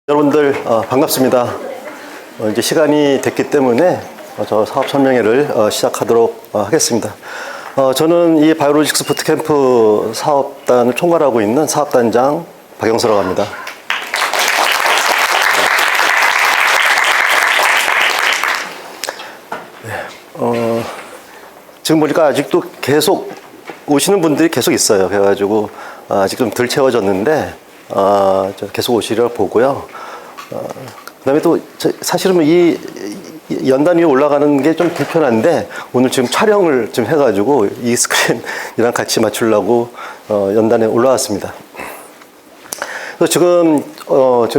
여러분들 반갑습니다. 이제 시간이 됐기 때문에 저 사업 설명회를 시작하도록 하겠습니다. 저는 이 바이오로직스 부트캠프 사업단을 총괄하고 있는 사업단장 박영서라고 합니다. 지금 보니까 아직도 계속 오시는 분들이 계속 있어요. 그래가지고 아직 좀 덜 채워졌는데 계속 오시려 보고요. 그다음에 또 사실은 이 연단 위에 올라가는 게 좀 불편한데 오늘 지금 촬영을 좀 해가지고 이 스크린이랑 같이 맞추려고 연단에 올라왔습니다. 그래서 지금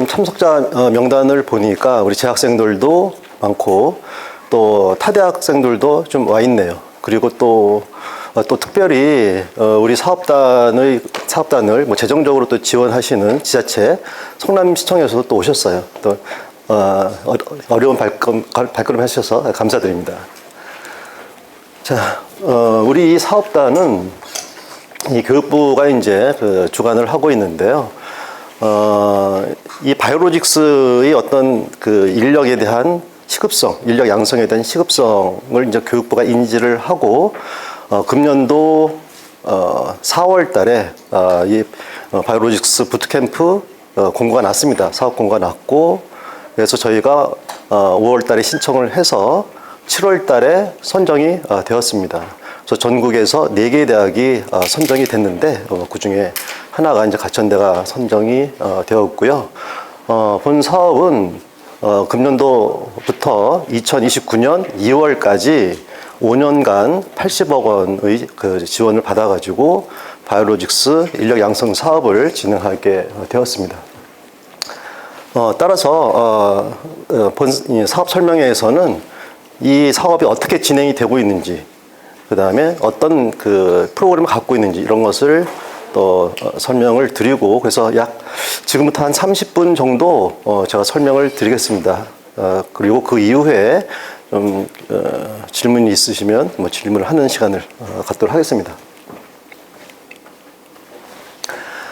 참석자 명단을 보니까 우리 재학생들도 많고 또 타대학생들도 좀 와 있네요. 그리고 또 특별히 우리 사업단을 뭐 재정적으로 또 지원하시는 지자체 성남시청에서도 또 오셨어요. 또 어려운 발걸음 하셔서 감사드립니다. 자, 우리 이 사업단은 이 교육부가 이제 주관을 하고 있는데요. 이 바이오로직스의 어떤 그 인력에 대한 시급성, 인력 양성에 대한 시급성을 이제 교육부가 인지를 하고 금년도 4월 달에 이 바이오로직스 부트캠프 공고가 났습니다. 사업 공고가 났고, 그래서 저희가 5월 달에 신청을 해서 7월 달에 선정이 되었습니다. 그래서 전국에서 4개의 대학이 선정이 됐는데 그 중에 하나가 이제 가천대가 선정이 되었고요. 본 사업은 금년도부터 2029년 2월까지 5년간 80억 원의 그 지원을 받아가지고 바이오로직스 인력 양성 사업을 진행하게 되었습니다. 따라서 본 사업 설명회에서는 이 사업이 어떻게 진행이 되고 있는지, 그 다음에 어떤 그 프로그램을 갖고 있는지 이런 것을 또 설명을 드리고, 그래서 지금부터 한 30분 정도 제가 설명을 드리겠습니다. 그리고 그 이후에 좀 질문이 있으시면 뭐 질문을 하는 시간을 갖도록 하겠습니다.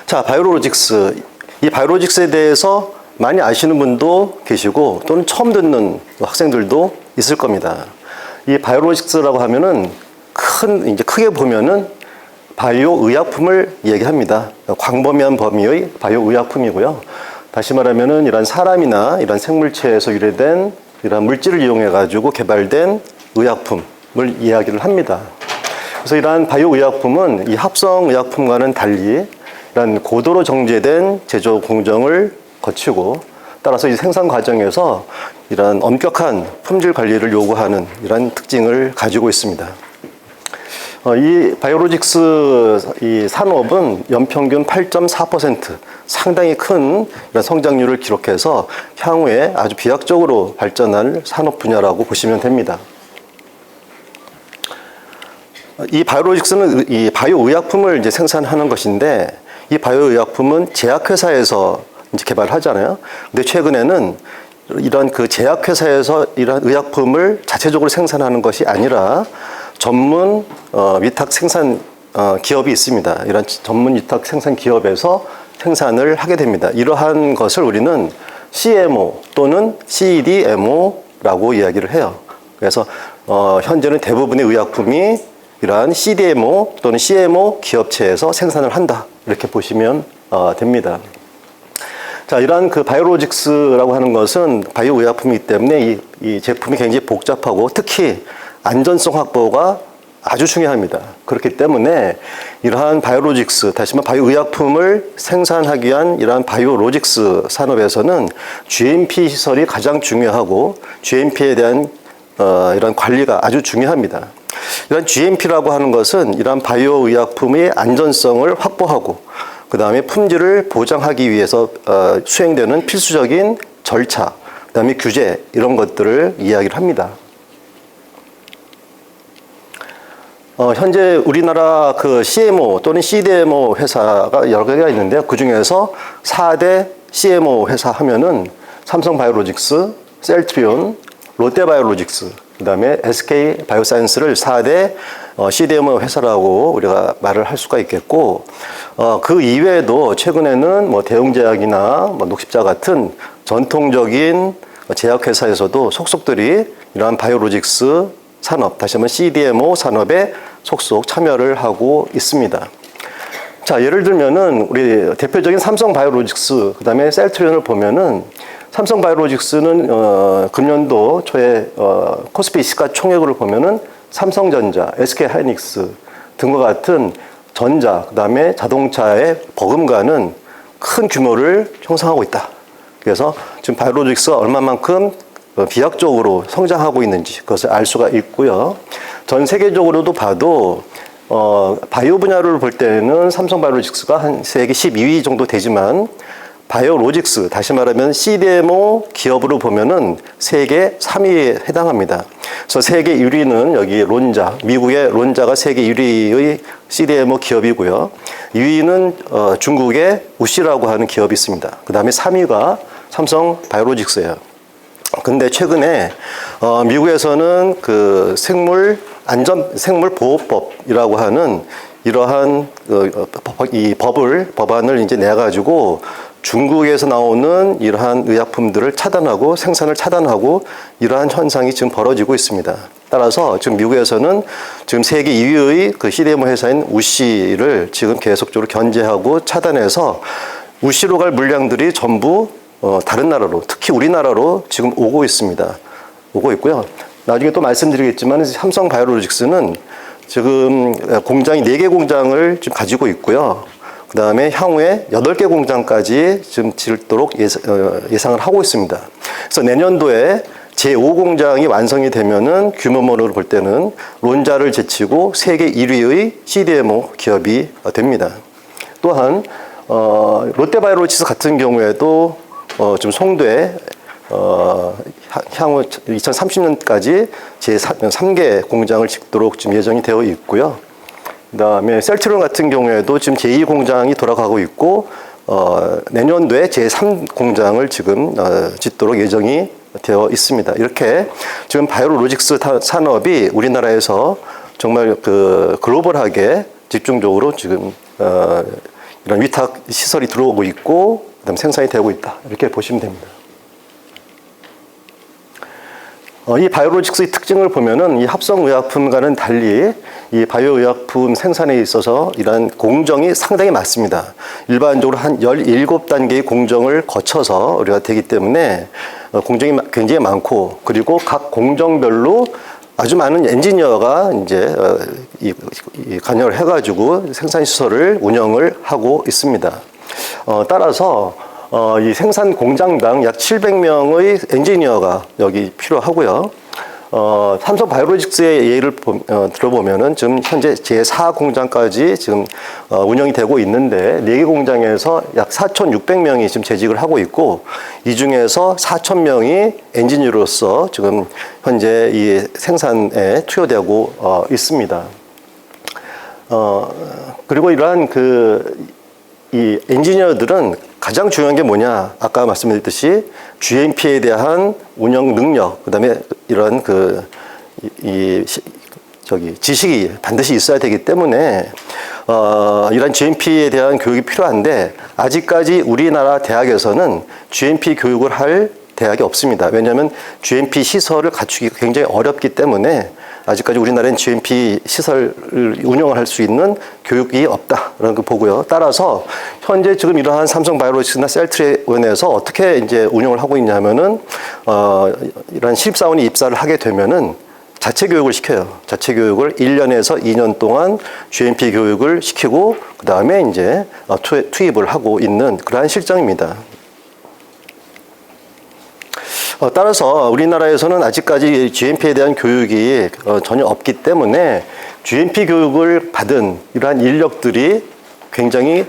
자, 바이오로직스. 이 바이오로직스에 대해서 많이 아시는 분도 계시고 또는 처음 듣는 학생들도 있을 겁니다. 이 바이오로직스라고 하면은 이제 크게 보면은 바이오 의약품을 얘기합니다. 광범위한 범위의 바이오 의약품이고요. 다시 말하면은 이런 사람이나 이런 생물체에서 유래된 이런 물질을 이용해 가지고 개발된 의약품을 이야기를 합니다. 그래서 이러한 바이오 의약품은 이 합성 의약품과는 달리 이런 고도로 정제된 제조 공정을 거치고, 따라서 이 생산 과정에서 이런 엄격한 품질 관리를 요구하는 이런 특징을 가지고 있습니다. 이 바이오로직스 이 산업은 연평균 8.4% 상당히 큰 이런 성장률을 기록해서 향후에 아주 비약적으로 발전할 산업 분야라고 보시면 됩니다. 이 바이오로직스는 이 바이오 의약품을 이제 생산하는 것인데, 이 바이오 의약품은 제약회사에서 이제 개발하잖아요. 근데 최근에는 이런 그 제약회사에서 이런 의약품을 자체적으로 생산하는 것이 아니라 전문 위탁 생산 기업이 있습니다. 이런 전문 위탁 생산 기업에서 생산을 하게 됩니다. 이러한 것을 우리는 CMO 또는 CDMO라고 이야기를 해요. 그래서 현재는 대부분의 의약품이 이러한 CDMO 또는 CMO 기업체에서 생산을 한다, 이렇게 보시면 됩니다. 자, 이러한 그 바이오로직스라고 하는 것은 바이오 의약품이기 때문에 이 제품이 굉장히 복잡하고 특히 안전성 확보가 아주 중요합니다. 그렇기 때문에 이러한 바이오로직스, 다시 말해 바이오 의약품을 생산하기 위한 이러한 바이오로직스 산업에서는 GMP 시설이 가장 중요하고 GMP에 대한 이런 관리가 아주 중요합니다. 이런 GMP라고 하는 것은 이러한 바이오 의약품의 안전성을 확보하고 그 다음에 품질을 보장하기 위해서 수행되는 필수적인 절차, 그 다음에 규제, 이런 것들을 이야기를 합니다. 현재 우리나라 그 CMO 또는 CDMO 회사가 여러 개가 있는데요. 그 중에서 4대 CMO 회사 하면은 삼성바이오로직스, 셀트리온, 롯데바이오로직스, 그 다음에 SK바이오사이언스를 4대 CDMO 회사라고 우리가 말을 할 수가 있겠고, 그 이외에도 최근에는 뭐 대웅제약이나 뭐 녹십자 같은 전통적인 제약회사에서도 속속들이 이러한 바이오로직스 산업, 다시 한번 CDMO 산업에 속속 참여를 하고 있습니다. 자, 예를 들면은 우리 대표적인 삼성 바이오로직스, 그 다음에 셀트리온을 보면은 삼성 바이오로직스는 금년도 초에 코스피 시가총액을 보면은 삼성전자, SK하이닉스 등과 같은 전자, 그 다음에 자동차의 버금가는 큰 규모를 형성하고 있다. 그래서 지금 바이오로직스가 얼마만큼 비약적으로 성장하고 있는지 그것을 알 수가 있고요. 전 세계적으로도 봐도 바이오 분야를 볼 때는 삼성 바이오로직스가 한 세계 12위 정도 되지만 바이오로직스, 다시 말하면 CDMO 기업으로 보면은 세계 3위에 해당합니다. 그래서 세계 1위는 여기 론자, 미국의 론자가 세계 1위의 CDMO 기업이고요. 2위는 중국의 우시라고 하는 기업이 있습니다. 그 다음에 3위가 삼성 바이오로직스예요. 근데 최근에 미국에서는 그 생물보호법이라고 하는 이러한 법안을 이제 내가지고 중국에서 나오는 이러한 의약품들을 차단하고 생산을 차단하고 이러한 현상이 지금 벌어지고 있습니다. 따라서 지금 미국에서는 지금 세계 2위의 그 CDMO 회사인 우시를 지금 계속적으로 견제하고 차단해서 우시로 갈 물량들이 전부 다른 나라로, 특히 우리나라로 지금 오고 있습니다. 오고 있고요. 나중에 또 말씀드리겠지만 삼성 바이오로직스는 지금 공장이 4개 공장을 지금 가지고 있고요. 그 다음에 향후에 8개 공장까지 지금 짓도록 예상을 하고 있습니다. 그래서 내년도에 제5공장이 완성이 되면은 규모로 볼 때는 론자를 제치고 세계 1위의 CDMO 기업이 됩니다. 또한 롯데바이오로직스 같은 경우에도 지금 송도에 향후 2030년까지 제3개 공장을 짓도록 지금 예정이 되어 있고요. 그 다음에 셀트리온 같은 경우에도 지금 제2공장이 돌아가고 있고, 내년도에 제3공장을 지금 짓도록 예정이 되어 있습니다. 이렇게 지금 바이오로직스 산업이 우리나라에서 정말 그 글로벌하게 집중적으로 지금 이런 위탁 시설이 들어오고 있고, 그다음 생산이 되고 있다. 이렇게 보시면 됩니다. 이 바이오로직스의 특징을 보면은 이 합성의약품과는 달리 이 바이오의약품 생산에 있어서 이러한 공정이 상당히 많습니다. 일반적으로 한 17단계의 공정을 거쳐서 우리가 되기 때문에 공정이 굉장히 많고, 그리고 각 공정별로 아주 많은 엔지니어가 이제 관여를 해가지고 생산 시설을 운영을 하고 있습니다. 따라서 이 생산 공장당 약 700명의 엔지니어가 여기 필요하고요. 삼성 바이오로직스의 예를 들어보면은 지금 현재 제4공장까지 지금 운영이 되고 있는데 4개 공장에서 약 4,600명이 지금 재직을 하고 있고, 이 중에서 4,000명이 엔지니어로서 지금 현재 이 생산에 투여되고 있습니다. 그리고 이러한 이 엔지니어들은 가장 중요한 게 뭐냐? 아까 말씀드렸듯이 GMP에 대한 운영 능력, 그다음에 이런 지식이 반드시 있어야 되기 때문에 이런 GMP에 대한 교육이 필요한데, 아직까지 우리나라 대학에서는 GMP 교육을 할 대학이 없습니다. 왜냐하면 GMP 시설을 갖추기 굉장히 어렵기 때문에 아직까지 우리나라엔 GMP 시설을 운영을 할 수 있는 교육이 없다라는 걸 보고요. 따라서 현재 지금 이러한 삼성 바이오로직스나 셀트리온에서 어떻게 이제 운영을 하고 있냐면은 이런 신입사원이 입사를 하게 되면은 자체 교육을 시켜요. 자체 교육을 1년에서 2년 동안 GMP 교육을 시키고 그 다음에 이제 투입을 하고 있는 그러한 실정입니다. 따라서 우리나라에서는 아직까지 GMP에 대한 교육이 전혀 없기 때문에 GMP 교육을 받은 이러한 인력들이 굉장히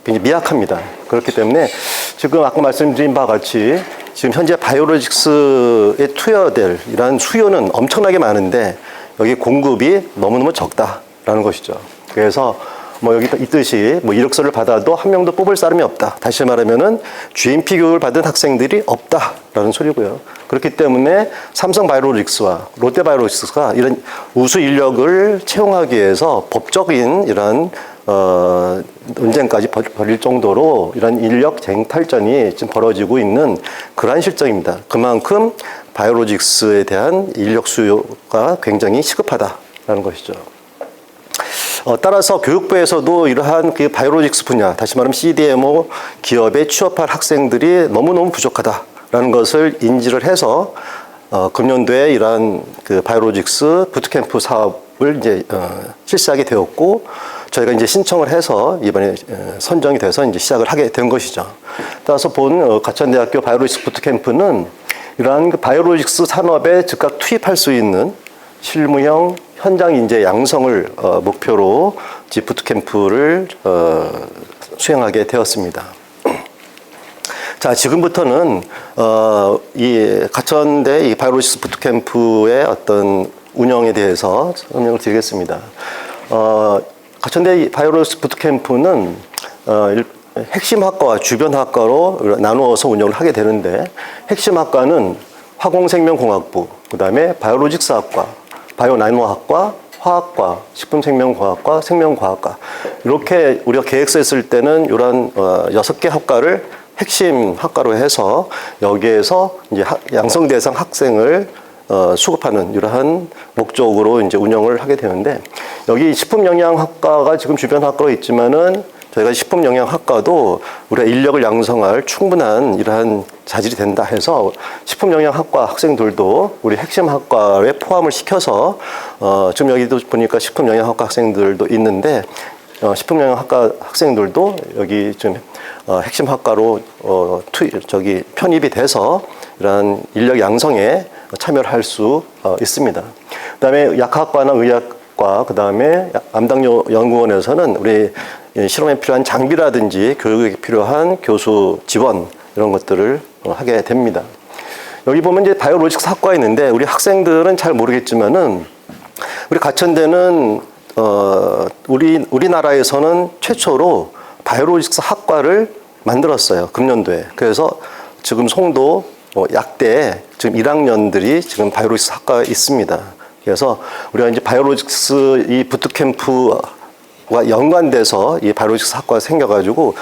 미약합니다. 그렇기 때문에 지금 아까 말씀드린 바와 같이 지금 현재 바이오로직스에 투여될 이러한 수요는 엄청나게 많은데 여기 공급이 너무너무 적다라는 것이죠. 그래서 여기 있듯이 이력서를 받아도 한 명도 뽑을 사람이 없다. 다시 말하면은 GMP 교육을 받은 학생들이 없다라는 소리고요. 그렇기 때문에 삼성 바이오로직스와 롯데 바이오로직스가 이런 우수 인력을 채용하기 위해서 법적인 이런 논쟁까지 벌일 정도로 이런 인력 쟁탈전이 지금 벌어지고 있는 그러한 실정입니다. 그만큼 바이오로직스에 대한 인력 수요가 굉장히 시급하다라는 것이죠. 따라서 교육부에서도 이러한 그 바이오로직스 분야, 다시 말하면 CDMO 기업에 취업할 학생들이 너무너무 부족하다라는 것을 인지를 해서 금년도에 이러한 그 바이오로직스 부트캠프 사업을 이제 실시하게 되었고, 저희가 이제 신청을 해서 이번에 선정이 돼서 이제 시작을 하게 된 것이죠. 따라서 본 가천대학교 바이오로직스 부트캠프는 이러한 그 바이오로직스 산업에 즉각 투입할 수 있는 실무형 현장 인재 양성을 목표로 부트캠프를 수행하게 되었습니다. 자, 지금부터는 이 가천대 이 바이오로직스 부트캠프의 어떤 운영에 대해서 설명을 드리겠습니다. 가천대 바이오로직스 부트캠프는 핵심 학과와 주변 학과로 나누어서 운영을 하게 되는데, 핵심 학과는 화공생명공학부, 그 다음에 바이오로직스학과, 바이오나노학과, 화학과, 식품생명과학과, 생명과학과, 이렇게 우리가 계획서했을 때는 이런 6개 학과를 핵심 학과로 해서 여기에서 이제 양성 대상 학생을 수급하는 이러한 목적으로 이제 운영을 하게 되는데, 여기 식품영양학과가 지금 주변 학과로 있지만은 저희가 식품영양학과도 우리가 인력을 양성할 충분한 이러한 자질이 된다 해서 식품영양학과 학생들도 우리 핵심 학과에 포함을 시켜서 지금 여기도 보니까 식품영양학과 학생들도 있는데, 식품영양학과 학생들도 여기 좀 핵심 학과로 편입이 돼서 이러한 인력 양성에 참여를 할 수 있습니다. 그다음에 약학과나 의학과, 그다음에 암당뇨연구원에서는 우리 실험에 필요한 장비라든지 교육에 필요한 교수 지원 이런 것들을 하게 됩니다. 여기 보면 이제 바이오로직스 학과가 있는데, 우리 학생들은 잘 모르겠지만은 우리 가천대는 우리나라에서는 최초로 바이오로직스 학과를 만들었어요. 금년도에. 그래서 지금 송도 약대에 지금 1학년들이 지금 바이오로직스 학과에 있습니다. 그래서 우리가 이제 바이오로직스 이 부트캠프와 연관돼서 이 바이오로직스 학과가 생겨가지고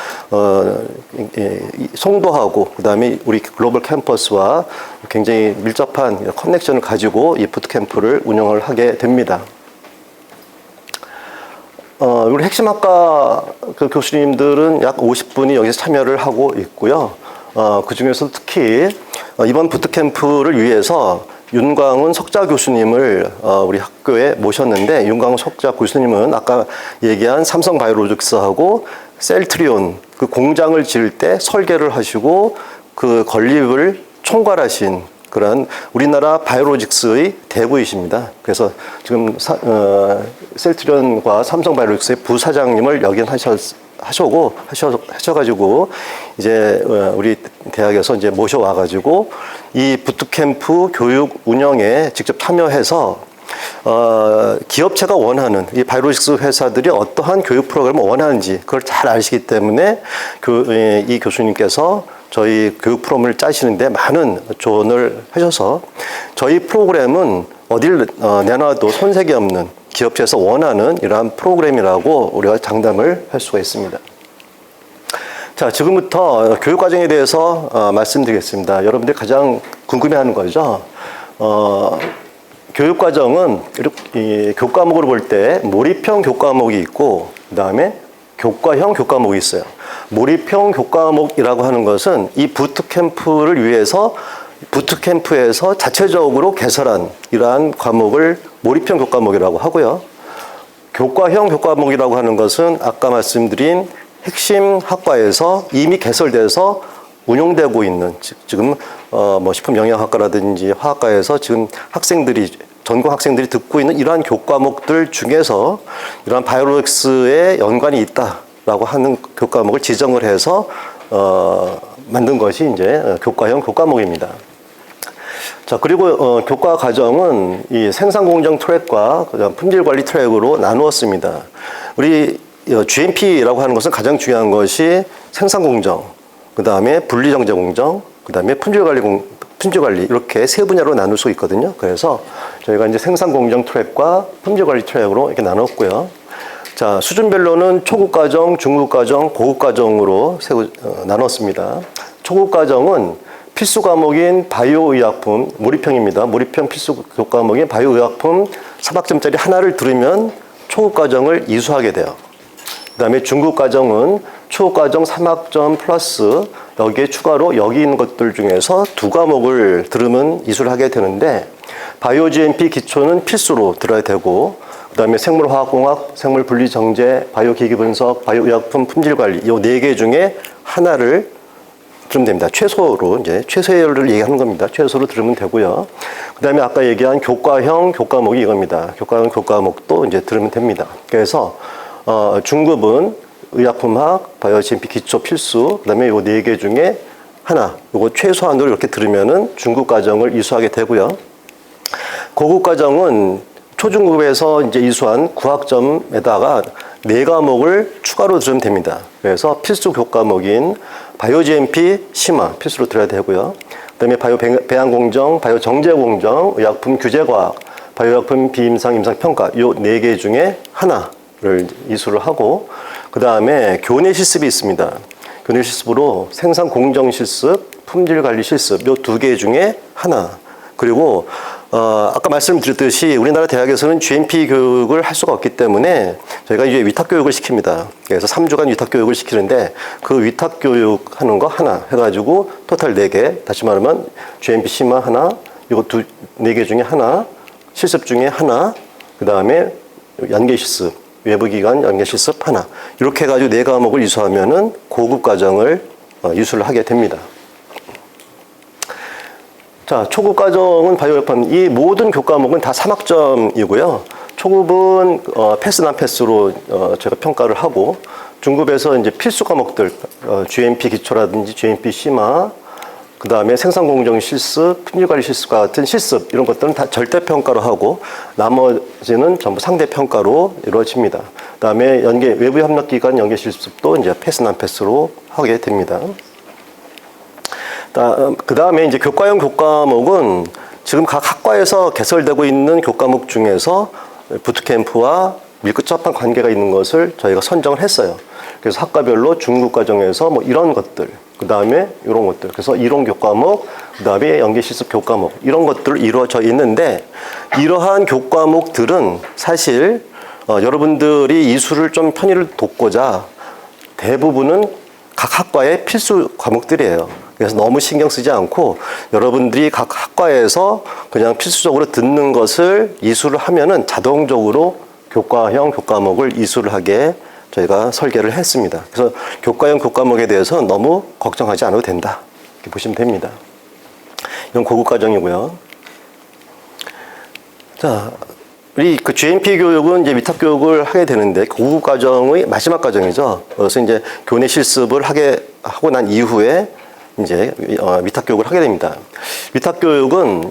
송도하고 그다음에 우리 글로벌 캠퍼스와 굉장히 밀접한 커넥션을 가지고 이 부트캠프를 운영을 하게 됩니다. 우리 핵심 학과 그 교수님들은 약 50분이 여기서 참여를 하고 있고요. 그 중에서 특히 이번 부트캠프를 위해서 윤광훈 석좌 교수님을 우리 학교에 모셨는데, 윤광훈 석좌 교수님은 아까 얘기한 삼성바이오로직스하고 셀트리온 그 공장을 지을 때 설계를 하시고 그 건립을 총괄하신 그런 우리나라 바이오로직스의 대부이십니다. 그래서 지금 셀트리온과 삼성바이오로직스의 부사장님을 하셔가지고 이제 우리 대학에서 이제 모셔와가지고 이 부트캠프 교육 운영에 직접 참여해서 기업체가 원하는 이 바이오로직스 회사들이 어떠한 교육 프로그램을 원하는지 그걸 잘 아시기 때문에 이 교수님께서 저희 교육 프로그램을 짜시는데 많은 조언을 하셔서 저희 프로그램은 어딜 내놔도 손색이 없는 기업체에서 원하는 이러한 프로그램이라고 우리가 장담을 할 수가 있습니다. 자, 지금부터 교육 과정에 대해서 말씀드리겠습니다. 여러분들이 가장 궁금해하는 거죠. 교육 과정은 이렇게 교과목으로 볼 때 몰입형 교과목이 있고, 그 다음에 교과형 교과목이 있어요. 몰입형 교과목이라고 하는 것은 이 부트캠프를 위해서 부트캠프에서 자체적으로 개설한 이러한 과목을 몰입형 교과목이라고 하고요. 교과형 교과목이라고 하는 것은 아까 말씀드린 핵심 학과에서 이미 개설돼서 운용되고 있는, 지금 뭐 식품영양학과라든지 화학과에서 지금 전공 학생들이 듣고 있는 이러한 교과목들 중에서 이러한 바이오로직스에 연관이 있다라고 하는 교과목을 지정을 해서 만든 것이 이제 교과형 교과목입니다. 자, 그리고 교과 과정은 이 생산공정 트랙과 그다음 품질관리 트랙으로 나누었습니다. 우리 GMP라고 하는 것은 가장 중요한 것이 생산공정, 그 다음에 분리정제공정, 그 다음에 품질관리 이렇게 세 분야로 나눌 수 있거든요. 그래서 저희가 이제 생산공정 트랙과 품질관리 트랙으로 이렇게 나눴고요. 자, 수준별로는 초급 과정, 중급 과정, 고급 과정으로 나눴습니다. 초급 과정은 필수 과목인 바이오의약품, 몰입형입니다. 몰입형 필수 교과목인 바이오의약품 3학점짜리 하나를 들으면 초급 과정을 이수하게 돼요. 그 다음에 중급 과정은 초급 과정 3학점 플러스 여기에 추가로 여기 있는 것들 중에서 2과목을 들으면 이수를 하게 되는데 바이오 GMP 기초는 필수로 들어야 되고 그 다음에 생물화학공학, 생물분리정제, 바이오기기분석, 바이오의약품 품질관리 이 4개 중에 하나를 들으면 됩니다. 최소로 이제 최소를 얘기하는 겁니다. 최소로 들으면 되고요. 그 다음에 아까 얘기한 교과형 교과목이 이겁니다. 교과형 교과목도 이제 들으면 됩니다. 그래서 중급은 의약품학, 바이오 GMP 기초 필수, 그 다음에 요 4개 중에 하나, 요거 최소한으로 이렇게 들으면은 중급 과정을 이수하게 되고요. 고급 과정은 초중급에서 이제 이수한 9학점에다가 4과목을 추가로 들으면 됩니다. 그래서 필수 교과목인 바이오 GMP 심화 필수로 들어야 되고요. 그다음에 바이오 배양공정, 바이오 정제공정, 의약품 규제과학, 바이오약품 비임상 임상평가 요 4개 중에 하나를 이수를 하고 그 다음에 교내 실습이 있습니다. 교내 실습으로 생산 공정 실습, 품질 관리 실습 요 2개 중에 하나. 그리고 아까 말씀드렸듯이 우리나라 대학에서는 GMP 교육을 할 수가 없기 때문에 저희가 이제 위탁 교육을 시킵니다. 그래서 3주간 위탁 교육을 시키는데 그 위탁 교육 하는 거 하나 해가지고 토탈 4개. 다시 말하면 GMP 심화 하나, 이거 4개 중에 하나, 실습 중에 하나, 그 다음에 연계 실습, 외부 기관 연계 실습 하나. 이렇게 해가지고 4과목을 이수하면은 고급 과정을 이수를 하게 됩니다. 자, 초급 과정은 바이오약품 이 모든 교과목은 다 3학점이고요. 초급은 패스 난 패스로 제가 평가를 하고 중급에서 이제 필수 과목들 GMP 기초라든지 GMP 심화 그 다음에 생산공정 실습, 품질관리 실습과 같은 실습 이런 것들은 다 절대평가로 하고 나머지는 전부 상대평가로 이루어집니다. 그 다음에 외부 협력기관 연계 실습도 이제 패스 난 패스로 하게 됩니다. 그 다음에 이제 교과형 교과목은 지금 각 학과에서 개설되고 있는 교과목 중에서 부트캠프와 밀접한 관계가 있는 것을 저희가 선정을 했어요. 그래서 학과별로 중급 과정에서 뭐 이런 것들, 그 다음에 이런 것들, 그래서 이론 교과목, 그 다음에 연계 실습 교과목 이런 것들 이루어져 있는데 이러한 교과목들은 사실 여러분들이 이수를 좀 편의를 돕고자 대부분은 각 학과의 필수 과목들이에요. 그래서 너무 신경 쓰지 않고 여러분들이 각 학과에서 그냥 필수적으로 듣는 것을 이수를 하면은 자동적으로 교과형 교과목을 이수를 하게 저희가 설계를 했습니다. 그래서 교과형 교과목에 대해서 너무 걱정하지 않아도 된다. 이렇게 보시면 됩니다. 이건 고급 과정이고요. 자, 우리 그 GMP 교육은 이제 위탁 교육을 하게 되는데 고급 과정의 마지막 과정이죠. 그래서 이제 교내 실습을 하고 난 이후에 이제 위탁 교육을 하게 됩니다. 위탁 교육은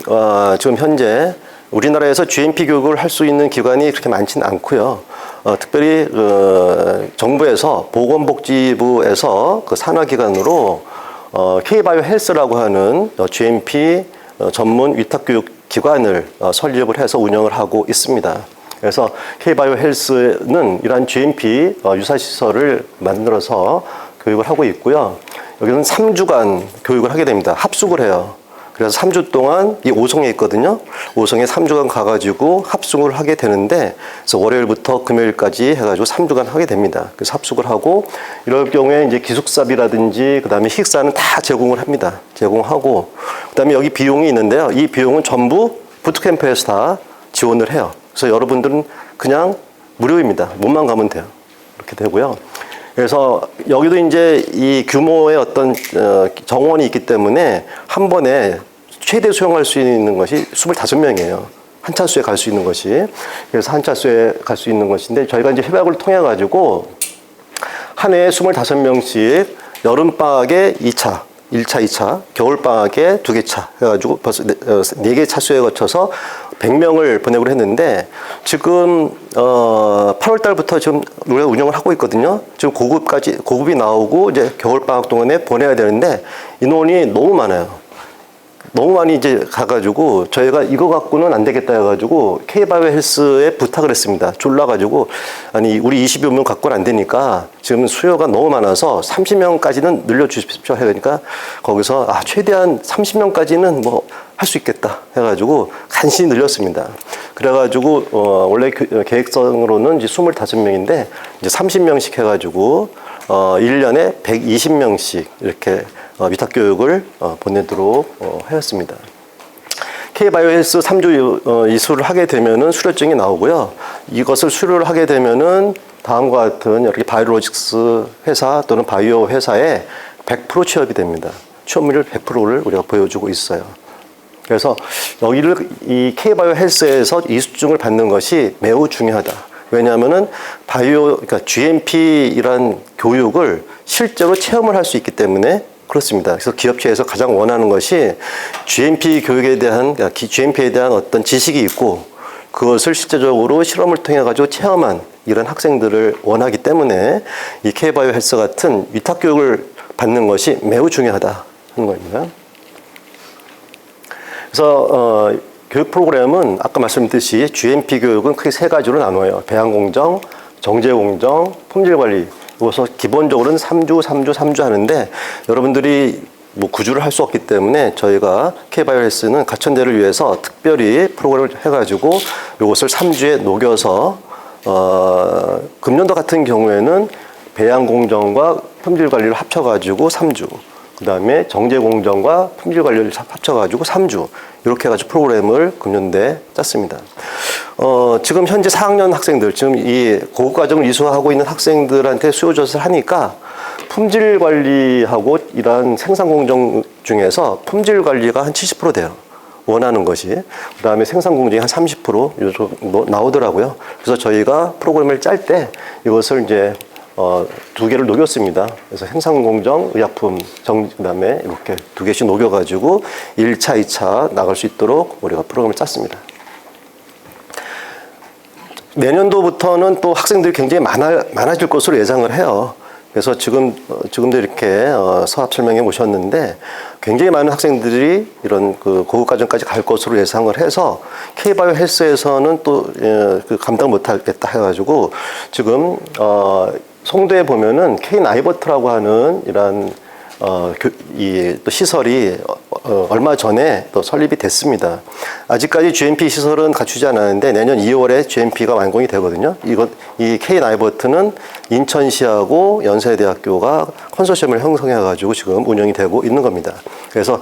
지금 현재 우리나라에서 GMP 교육을 할 수 있는 기관이 그렇게 많지는 않고요. 특별히 정부에서 보건복지부에서 그 산하기관으로 K바이오 헬스라고 하는 GMP 전문 위탁 교육 기관을 설립을 해서 운영을 하고 있습니다. 그래서 K바이오 헬스는 이러한 GMP 유사시설을 만들어서 교육을 하고 있고요. 여기는 3주간 교육을 하게 됩니다. 합숙을 해요. 그래서 3주 동안 이 오송에 있거든요. 오송에 3주간 가가지고 합숙을 하게 되는데, 그래서 월요일부터 금요일까지 해가지고 3주간 하게 됩니다. 그래서 합숙을 하고, 이럴 경우에 이제 기숙사비라든지, 그 다음에 식사는 다 제공을 합니다. 제공하고, 그 다음에 여기 비용이 있는데요. 이 비용은 전부 부트캠프에서 다 지원을 해요. 그래서 여러분들은 그냥 무료입니다. 몸만 가면 돼요. 이렇게 되고요. 그래서 여기도 이제 이 규모의 어떤 정원이 있기 때문에 한 번에 최대 수용할 수 있는 것이 25명이에요. 한 차수에 갈 수 있는 것이. 그래서 한 차수에 갈 수 있는 것인데 저희가 이제 협약을 통해 가지고 한 해에 25명씩 여름방학에 2차, 1차, 2차, 겨울방학에 2개 차 해가지고 벌써 4개 차수에 거쳐서 100명을 보내기로 했는데 지금 8월 달부터 지금 우리가 운영을 하고 있거든요. 지금 고급이 나오고 이제 겨울방학 동안에 보내야 되는데 인원이 너무 많아요. 너무 많이 이제 가가지고 저희가 이거 갖고는 안 되겠다 해가지고 K바이오 헬스에 부탁을 했습니다. 졸라가지고 아니 우리 20여 명 갖고는 안 되니까 지금 수요가 너무 많아서 30명까지는 늘려주십시오 해니까 거기서 최대한 30명까지는 뭐 할 수 있겠다 해가지고 간신히 늘렸습니다. 그래가지고 원래 계획상으로는 이제 25명인데 이제 30명씩 해가지고 1년에 120명씩 이렇게 위탁 교육을 보내도록 하였습니다. K바이오 헬스 3주 이수를 하게 되면은 수료증이 나오고요. 이것을 수료를 하게 되면은 다음과 같은 이렇게 바이오로직스 회사 또는 바이오 회사에 100% 취업이 됩니다. 취업률 100%를 우리가 보여주고 있어요. 그래서 여기를 이 K바이오 헬스에서 이수증을 받는 것이 매우 중요하다. 왜냐하면은 그러니까 GMP이란 교육을 실제로 체험을 할 수 있기 때문에 그렇습니다. 그래서 기업체에서 가장 원하는 것이 GMP 교육에 대한, 그러니까 GMP에 대한 어떤 지식이 있고 그것을 실제적으로 실험을 통해 가지고 체험한 이런 학생들을 원하기 때문에 이 K바이오 헬스 같은 위탁 교육을 받는 것이 매우 중요하다 하는 겁니다. 그래서 교육 프로그램은 아까 말씀드렸듯이 GMP 교육은 크게 세 가지로 나눠요. 배양공정, 정제공정, 품질관리. 그래서 기본적으로는 3주 하는데 여러분들이 뭐 9주를 할 수 없기 때문에 저희가 K바이오 헬스는 가천대를 위해서 특별히 프로그램을 해가지고 이것을 3주에 녹여서 금년도 같은 경우에는 배양공정과 품질관리를 합쳐가지고 3주. 그 다음에 정제공정과 품질관리를 합쳐가지고 3주 이렇게 해가지고 프로그램을 금년대에 짰습니다. 지금 현재 4학년 학생들, 지금 이 고급과정을 이수하고 있는 학생들한테 수요조사를 하니까 품질관리하고 이러한 생산공정 중에서 품질관리가 한 70% 돼요. 원하는 것이. 그 다음에 생산공정이 한 30% 요즘 나오더라고요. 그래서 저희가 프로그램을 짤 때 이것을 이제 두 개를 녹였습니다. 그래서 생산공정, 의약품, 그 다음에 이렇게 두 개씩 녹여가지고 1차, 2차 나갈 수 있도록 우리가 프로그램을 짰습니다. 내년도부터는 또 학생들이 굉장히 많아질 것으로 예상을 해요. 그래서 지금도 이렇게 사업 설명회 모셨는데 굉장히 많은 학생들이 이런 그 고급과정까지 갈 것으로 예상을 해서 K바이오 헬스에서는 또 감당 못하겠다 해가지고 지금 송도에 보면은 K나이버트라고 하는 이런 또 시설이 얼마 전에 또 설립이 됐습니다. 아직까지 GMP 시설은 갖추지 않았는데 내년 2월에 GMP가 완공이 되거든요. 이 K나이버트는 인천시하고 연세대학교가 컨소시엄을 형성해가지고 지금 운영이 되고 있는 겁니다. 그래서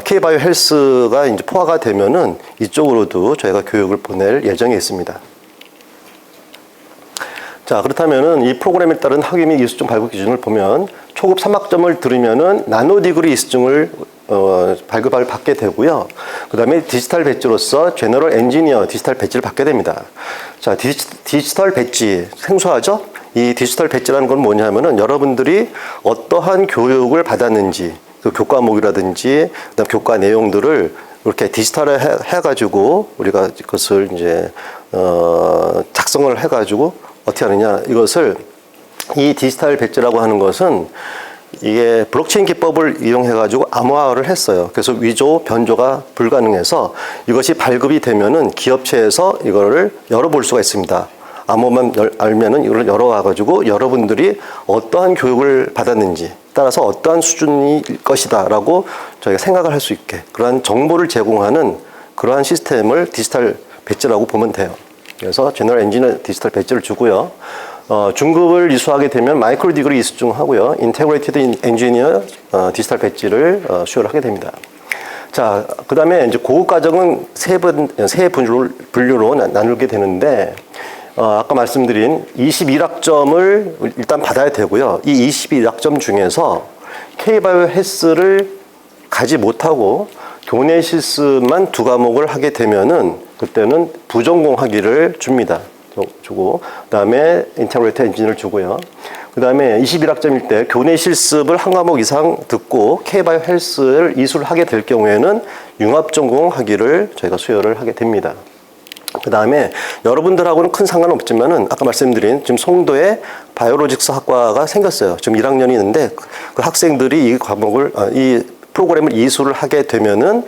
K바이오 헬스가 이제 포화가 되면은 이쪽으로도 저희가 교육을 보낼 예정에 있습니다. 자, 그렇다면은 이 프로그램에 따른 학위 및 이수증 발급 기준을 보면 초급 3학점을 들으면은 나노디그리 이수증을 발급을 받게 되고요. 그 다음에 디지털 배지로서 제너럴 엔지니어 디지털 배지를 받게 됩니다. 자, 디지털 배지 생소하죠? 이 디지털 배지라는 건 뭐냐면은 여러분들이 어떠한 교육을 받았는지 그 교과목이라든지 그다음 교과 내용들을 이렇게 디지털에 해가지고 우리가 그것을 이제 작성을 해가지고 어떻게 하느냐, 이것을 이 디지털 배지라고 하는 것은 이게 블록체인 기법을 이용해가지고 암호화를 했어요. 그래서 위조, 변조가 불가능해서 이것이 발급이 되면은 기업체에서 이거를 열어볼 수가 있습니다. 암호만 알면은 이걸 열어와가지고 여러분들이 어떠한 교육을 받았는지 따라서 어떠한 수준일 것이다라고 저희가 생각을 할 수 있게 그러한 정보를 제공하는 그러한 시스템을 디지털 배지라고 보면 돼요. 그래서 제너럴 엔지니어 디지털 배지를 주고요. 중급을 이수하게 되면 마이크로 디그리 이수증 하고요. 인테그레이티드 엔지니어 디지털 배지를 수여를 하게 됩니다. 자, 그 다음에 이제 고급 과정은 세 분류로 나누게 되는데, 아까 말씀드린 21학점을 일단 받아야 되고요. 이 21학점 중에서 K바이오 헬스를 가지 못하고 교내 실습만 2과목을 하게 되면은 그때는 부전공 학위를 줍니다. 주고, 그 다음에 인테그레이티드 엔지니어를 주고요. 그 다음에 21학점일 때 교내 실습을 한 과목 이상 듣고 K바이오 헬스를 이수를 하게 될 경우에는 융합전공 학위를 저희가 수여를 하게 됩니다. 그 다음에 여러분들하고는 큰 상관없지만은 아까 말씀드린 지금 송도에 바이오로직스 학과가 생겼어요. 지금 1학년이 있는데 그 학생들이 이 과목을, 이 프로그램을 이수를 하게 되면은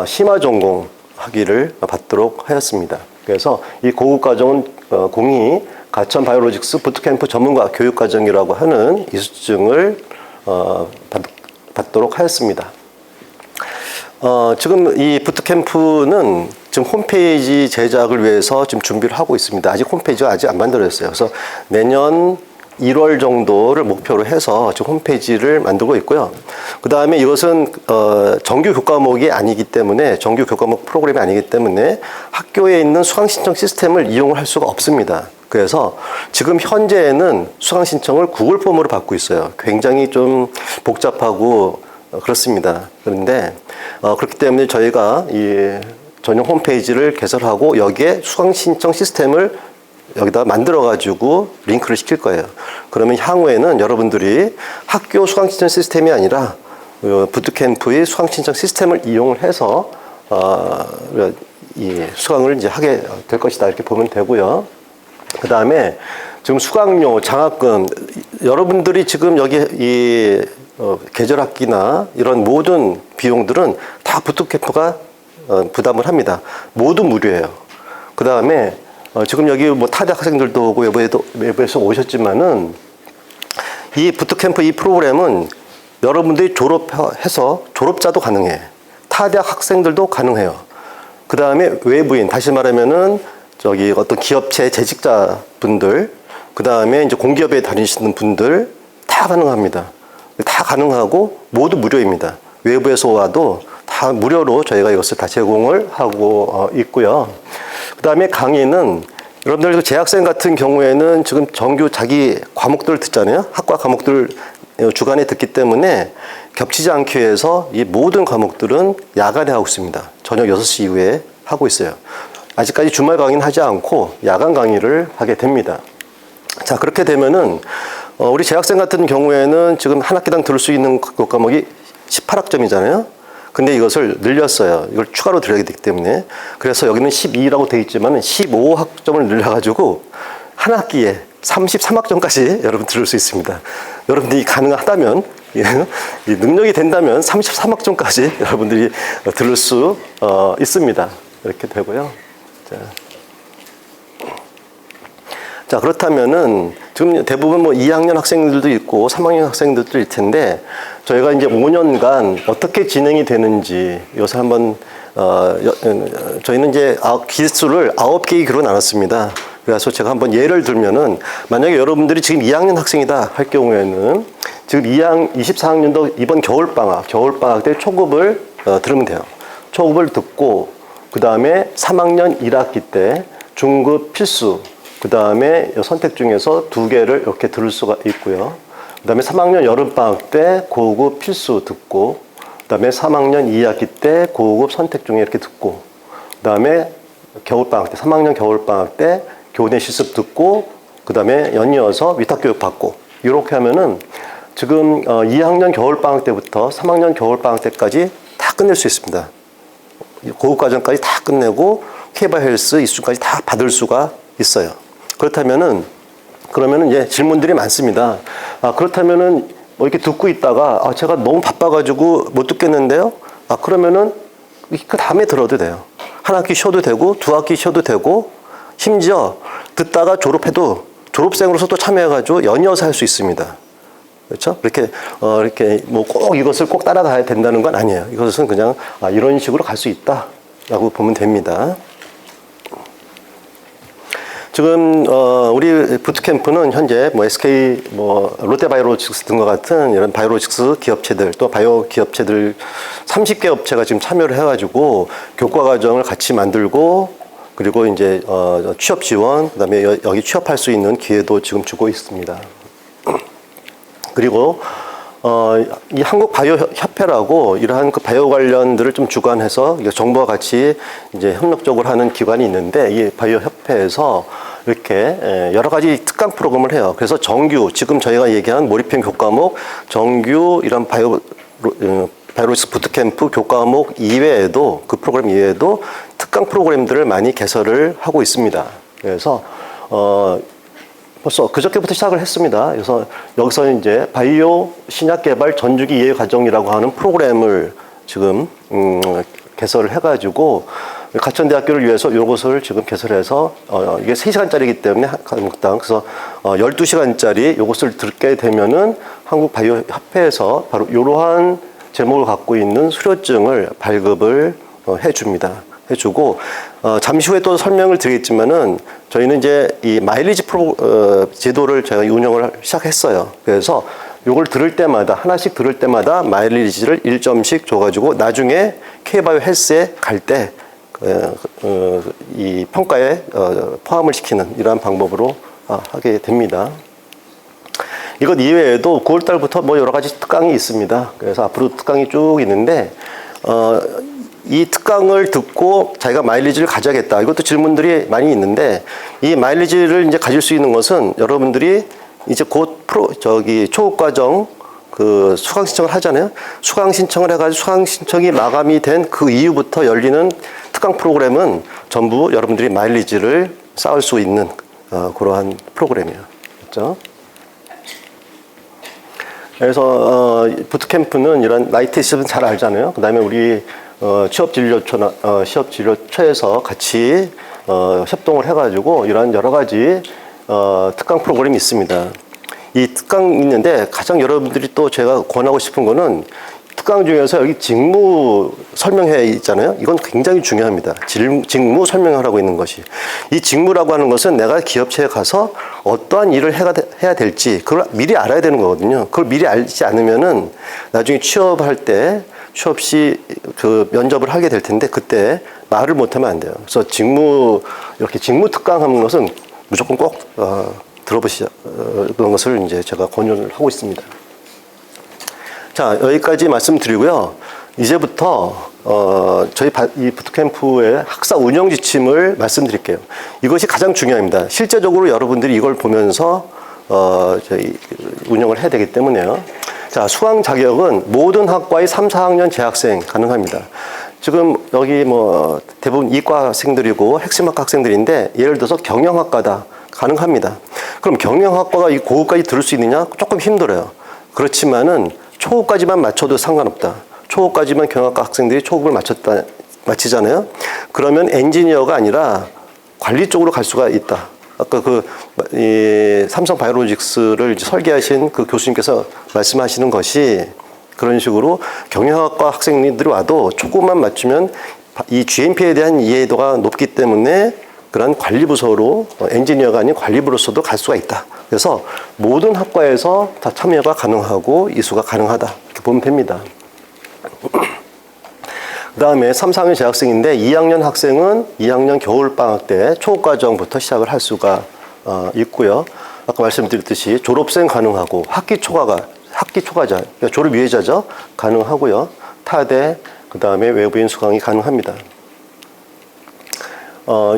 심화 전공 학위를 받도록 하였습니다. 그래서 이 고급 과정은 공이 가천 바이오로직스 부트캠프 전문가 교육 과정이라고 하는 이수증을 받도록 하였습니다. 지금 이 부트캠프는 지금 홈페이지 제작을 위해서 지금 준비를 하고 있습니다. 아직 홈페이지가 아직 안 만들어졌어요. 그래서 내년 1월 정도를 목표로 해서 지금 홈페이지를 만들고 있고요. 그 다음에 이것은 정규 교과목이 아니기 때문에, 정규 교과목 프로그램이 아니기 때문에 학교에 있는 수강 신청 시스템을 이용을 할 수가 없습니다. 그래서 지금 현재는 수강 신청을 구글 폼으로 받고 있어요. 굉장히 좀 복잡하고 그렇습니다. 그런데 그렇기 때문에 저희가 이 전용 홈페이지를 개설하고 여기에 수강 신청 시스템을 여기다 만들어가지고 링크를 시킬 거예요. 그러면 향후에는 여러분들이 학교 수강신청 시스템이 아니라 부트캠프의 수강신청 시스템을 이용을 해서 이 수강을 이제 하게 될 것이다, 이렇게 보면 되고요. 그 다음에 지금 수강료, 장학금, 여러분들이 지금 여기 이 계절학기나 이런 모든 비용들은 다 부트캠프가 부담을 합니다. 모두 무료예요. 그 다음에 지금 여기 뭐 타대 학생들도 오고 외부에서 오셨지만은 이 부트캠프 이 프로그램은 여러분들이 졸업해서 졸업자도 가능해. 타대학 학생들도 가능해요. 그 다음에 외부인, 다시 말하면은 저기 어떤 기업체 재직자 분들, 그 다음에 이제 공기업에 다니시는 분들 다 가능합니다. 다 가능하고 모두 무료입니다. 외부에서 와도 다 무료로 저희가 이것을 다 제공을 하고 있고요. 그 다음에 강의는 여러분들 재학생 같은 경우에는 지금 정규 자기 과목들을 듣잖아요. 학과 과목들 주간에 듣기 때문에 겹치지 않기 위해서 이 모든 과목들은 야간에 하고 있습니다. 저녁 6시 이후에 하고 있어요. 아직까지 주말 강의는 하지 않고 야간 강의를 하게 됩니다. 자, 그렇게 되면은 우리 재학생 같은 경우에는 지금 한 학기당 들을 수 있는 과목이 18학점이잖아요. 근데 이것을 늘렸어요. 이걸 추가로 들어야 되기 때문에. 그래서 여기는 12라고 되어 있지만 15학점을 늘려가지고 한 학기에 33학점까지 여러분 들을 수 있습니다. 여러분들이 가능하다면, 이 능력이 된다면 33학점까지 여러분들이 들을 수 있습니다. 이렇게 되고요. 자, 그렇다면은 지금 대부분 뭐 2학년 학생들도 있고 3학년 학생들도 있을 텐데 저희가 이제 5년간 어떻게 진행이 되는지 이것을 한번 저희는 이제 기수를 9개의 기로 나눴습니다. 그래서 제가 한번 예를 들면은 만약에 여러분들이 지금 2학년 학생이다 할 경우에는 지금 24학년도 이번 겨울방학 때 초급을 들으면 돼요. 초급을 듣고 그 다음에 3학년 1학기 때 중급 필수, 그 다음에 선택 중에서 2개를 이렇게 들을 수가 있고요. 그 다음에 3학년 여름방학 때 고급 필수 듣고, 그 다음에 3학년 2학기 때 고급 선택 중에 이렇게 듣고, 그 다음에 겨울방학 때, 3학년 겨울방학 때 교내 실습 듣고, 그 다음에 연이어서 위탁교육 받고, 이렇게 하면은 지금 2학년 겨울방학 때부터 3학년 겨울방학 때까지 다 끝낼 수 있습니다. 고급 과정까지 다 끝내고 케이바 헬스 이수까지 다 받을 수가 있어요. 그렇다면은 그러면은 이제 질문들이 많습니다. 그렇다면은 뭐 이렇게 듣고 있다가 제가 너무 바빠가지고 못 듣겠는데요. 그러면은 그 다음에 들어도 돼요. 한 학기 쉬어도 되고 2학기 쉬어도 되고 심지어 듣다가 졸업해도 졸업생으로서 또 참여해가지고 연이어서 할 수 있습니다. 그렇죠? 이렇게 뭐 꼭 이것을 꼭 따라가야 된다는 건 아니에요. 이것은 그냥 이런 식으로 갈 수 있다라고 보면 됩니다. 지금 우리 부트캠프는 현재 뭐 SK, 뭐 롯데바이오로직스 등과 같은 이런 바이오로직스 기업체들 또 바이오 기업체들 30개 업체가 지금 참여를 해가지고 교과 과정을 같이 만들고 그리고 이제 취업 지원, 그다음에 여기 취업할 수 있는 기회도 지금 주고 있습니다. 그리고 이 한국바이오협회라고 이러한 그 바이오 관련들을 좀 주관해서 정부와 같이 이제 협력적으로 하는 기관이 있는데 이 바이오협회에서 이렇게 여러 가지 특강 프로그램을 해요. 그래서 정규 지금 저희가 얘기한 몰입형 교과목 정규 이런 바이오로직스 부트캠프 교과목 이외에도 그 프로그램 이외에도 특강 프로그램들을 많이 개설을 하고 있습니다. 그래서 벌써 그저께부터 시작을 했습니다. 그래서 여기서 이제 바이오 신약 개발 전주기 이해 과정이라고 하는 프로그램을 지금 개설을 해가지고 가천대학교를 위해서 이것을 지금 개설해서 이게 3시간짜리이기 때문에 과목당 그래서 12시간짜리 이것을 듣게 되면은 한국바이오협회에서 바로 이러한 제목을 갖고 있는 수료증을 발급을 해주고 잠시 후에 또 설명을 드리겠지만은 저희는 이제 이 마일리지 제도를 제가 운영을 시작했어요. 그래서 이걸 들을 때마다 하나씩 들을 때마다 마일리지를 1점씩 줘가지고 나중에 K바이오 헬스에 갈 때 이 평가에 포함을 시키는 이러한 방법으로 하게 됩니다. 이것 이외에도 9월 달부터 뭐 여러 가지 특강이 있습니다. 그래서 앞으로 특강이 쭉 있는데 이 특강을 듣고 자기가 마일리지를 가져야겠다. 이것도 질문들이 많이 있는데 이 마일리지를 이제 가질 수 있는 것은 여러분들이 이제 곧 초급과정 그 수강 신청을 하잖아요. 수강 신청을 해가지고 수강 신청이 마감이 된 그 이후부터 열리는 특강 프로그램은 전부 여러분들이 마일리지를 쌓을 수 있는 그러한 프로그램이에요. 그렇죠? 그래서 부트캠프는 이런 나이테이스는 잘 알잖아요. 그 다음에 우리 취업진료처에서 같이 협동을 해가지고 이런 여러 가지 특강 프로그램이 있습니다. 이 특강이 있는데 가장 여러분들이 또 제가 권하고 싶은 거는 특강 중에서 여기 직무 설명회 있잖아요. 이건 굉장히 중요합니다. 직무 설명하라고 있는 것이. 이 직무라고 하는 것은 내가 기업체에 가서 어떠한 일을 해야 될지 그걸 미리 알아야 되는 거거든요. 그걸 미리 알지 않으면은 나중에 취업할 때 취업 시 그 면접을 하게 될 텐데 그때 말을 못하면 안 돼요. 그래서 이렇게 직무 특강하는 것은 무조건 꼭 들어보시죠. 그런 것을 이제 제가 권유를 하고 있습니다. 자, 여기까지 말씀드리고요. 이제부터 저희 이 부트캠프의 학사 운영 지침을 말씀드릴게요. 이것이 가장 중요합니다. 실제적으로 여러분들이 이걸 보면서 저희 운영을 해야 되기 때문에요. 자, 수강 자격은 모든 학과의 3, 4학년 재학생 가능합니다. 지금 여기 뭐 대부분 이과생들이고 핵심학과 학생들인데 예를 들어서 경영학과다 가능합니다. 그럼 경영학과가 이 고급까지 들을 수 있느냐? 조금 힘들어요. 그렇지만은 초급까지만 맞춰도 상관없다. 초급까지만 경영학과 학생들이 초급을 마치잖아요. 그러면 엔지니어가 아니라 관리 쪽으로 갈 수가 있다. 아까 이 삼성 바이오로직스를 설계하신 그 교수님께서 말씀하시는 것이 그런 식으로 경영학과 학생들이 와도 초급만 맞추면 이 GMP에 대한 이해도가 높기 때문에 그런 관리부서로 엔지니어가 아닌 관리부로서도 갈 수가 있다. 그래서 모든 학과에서 다 참여가 가능하고 이수가 가능하다. 이렇게 보면 됩니다. 그 다음에 3, 4학년 재학생인데 2학년 학생은 2학년 겨울방학 때 초급과정부터 시작을 할 수가 있고요. 아까 말씀드렸듯이 졸업생 가능하고 학기 초과자, 그러니까 졸업 유예자죠. 가능하고요. 타대, 그 다음에 외부인 수강이 가능합니다.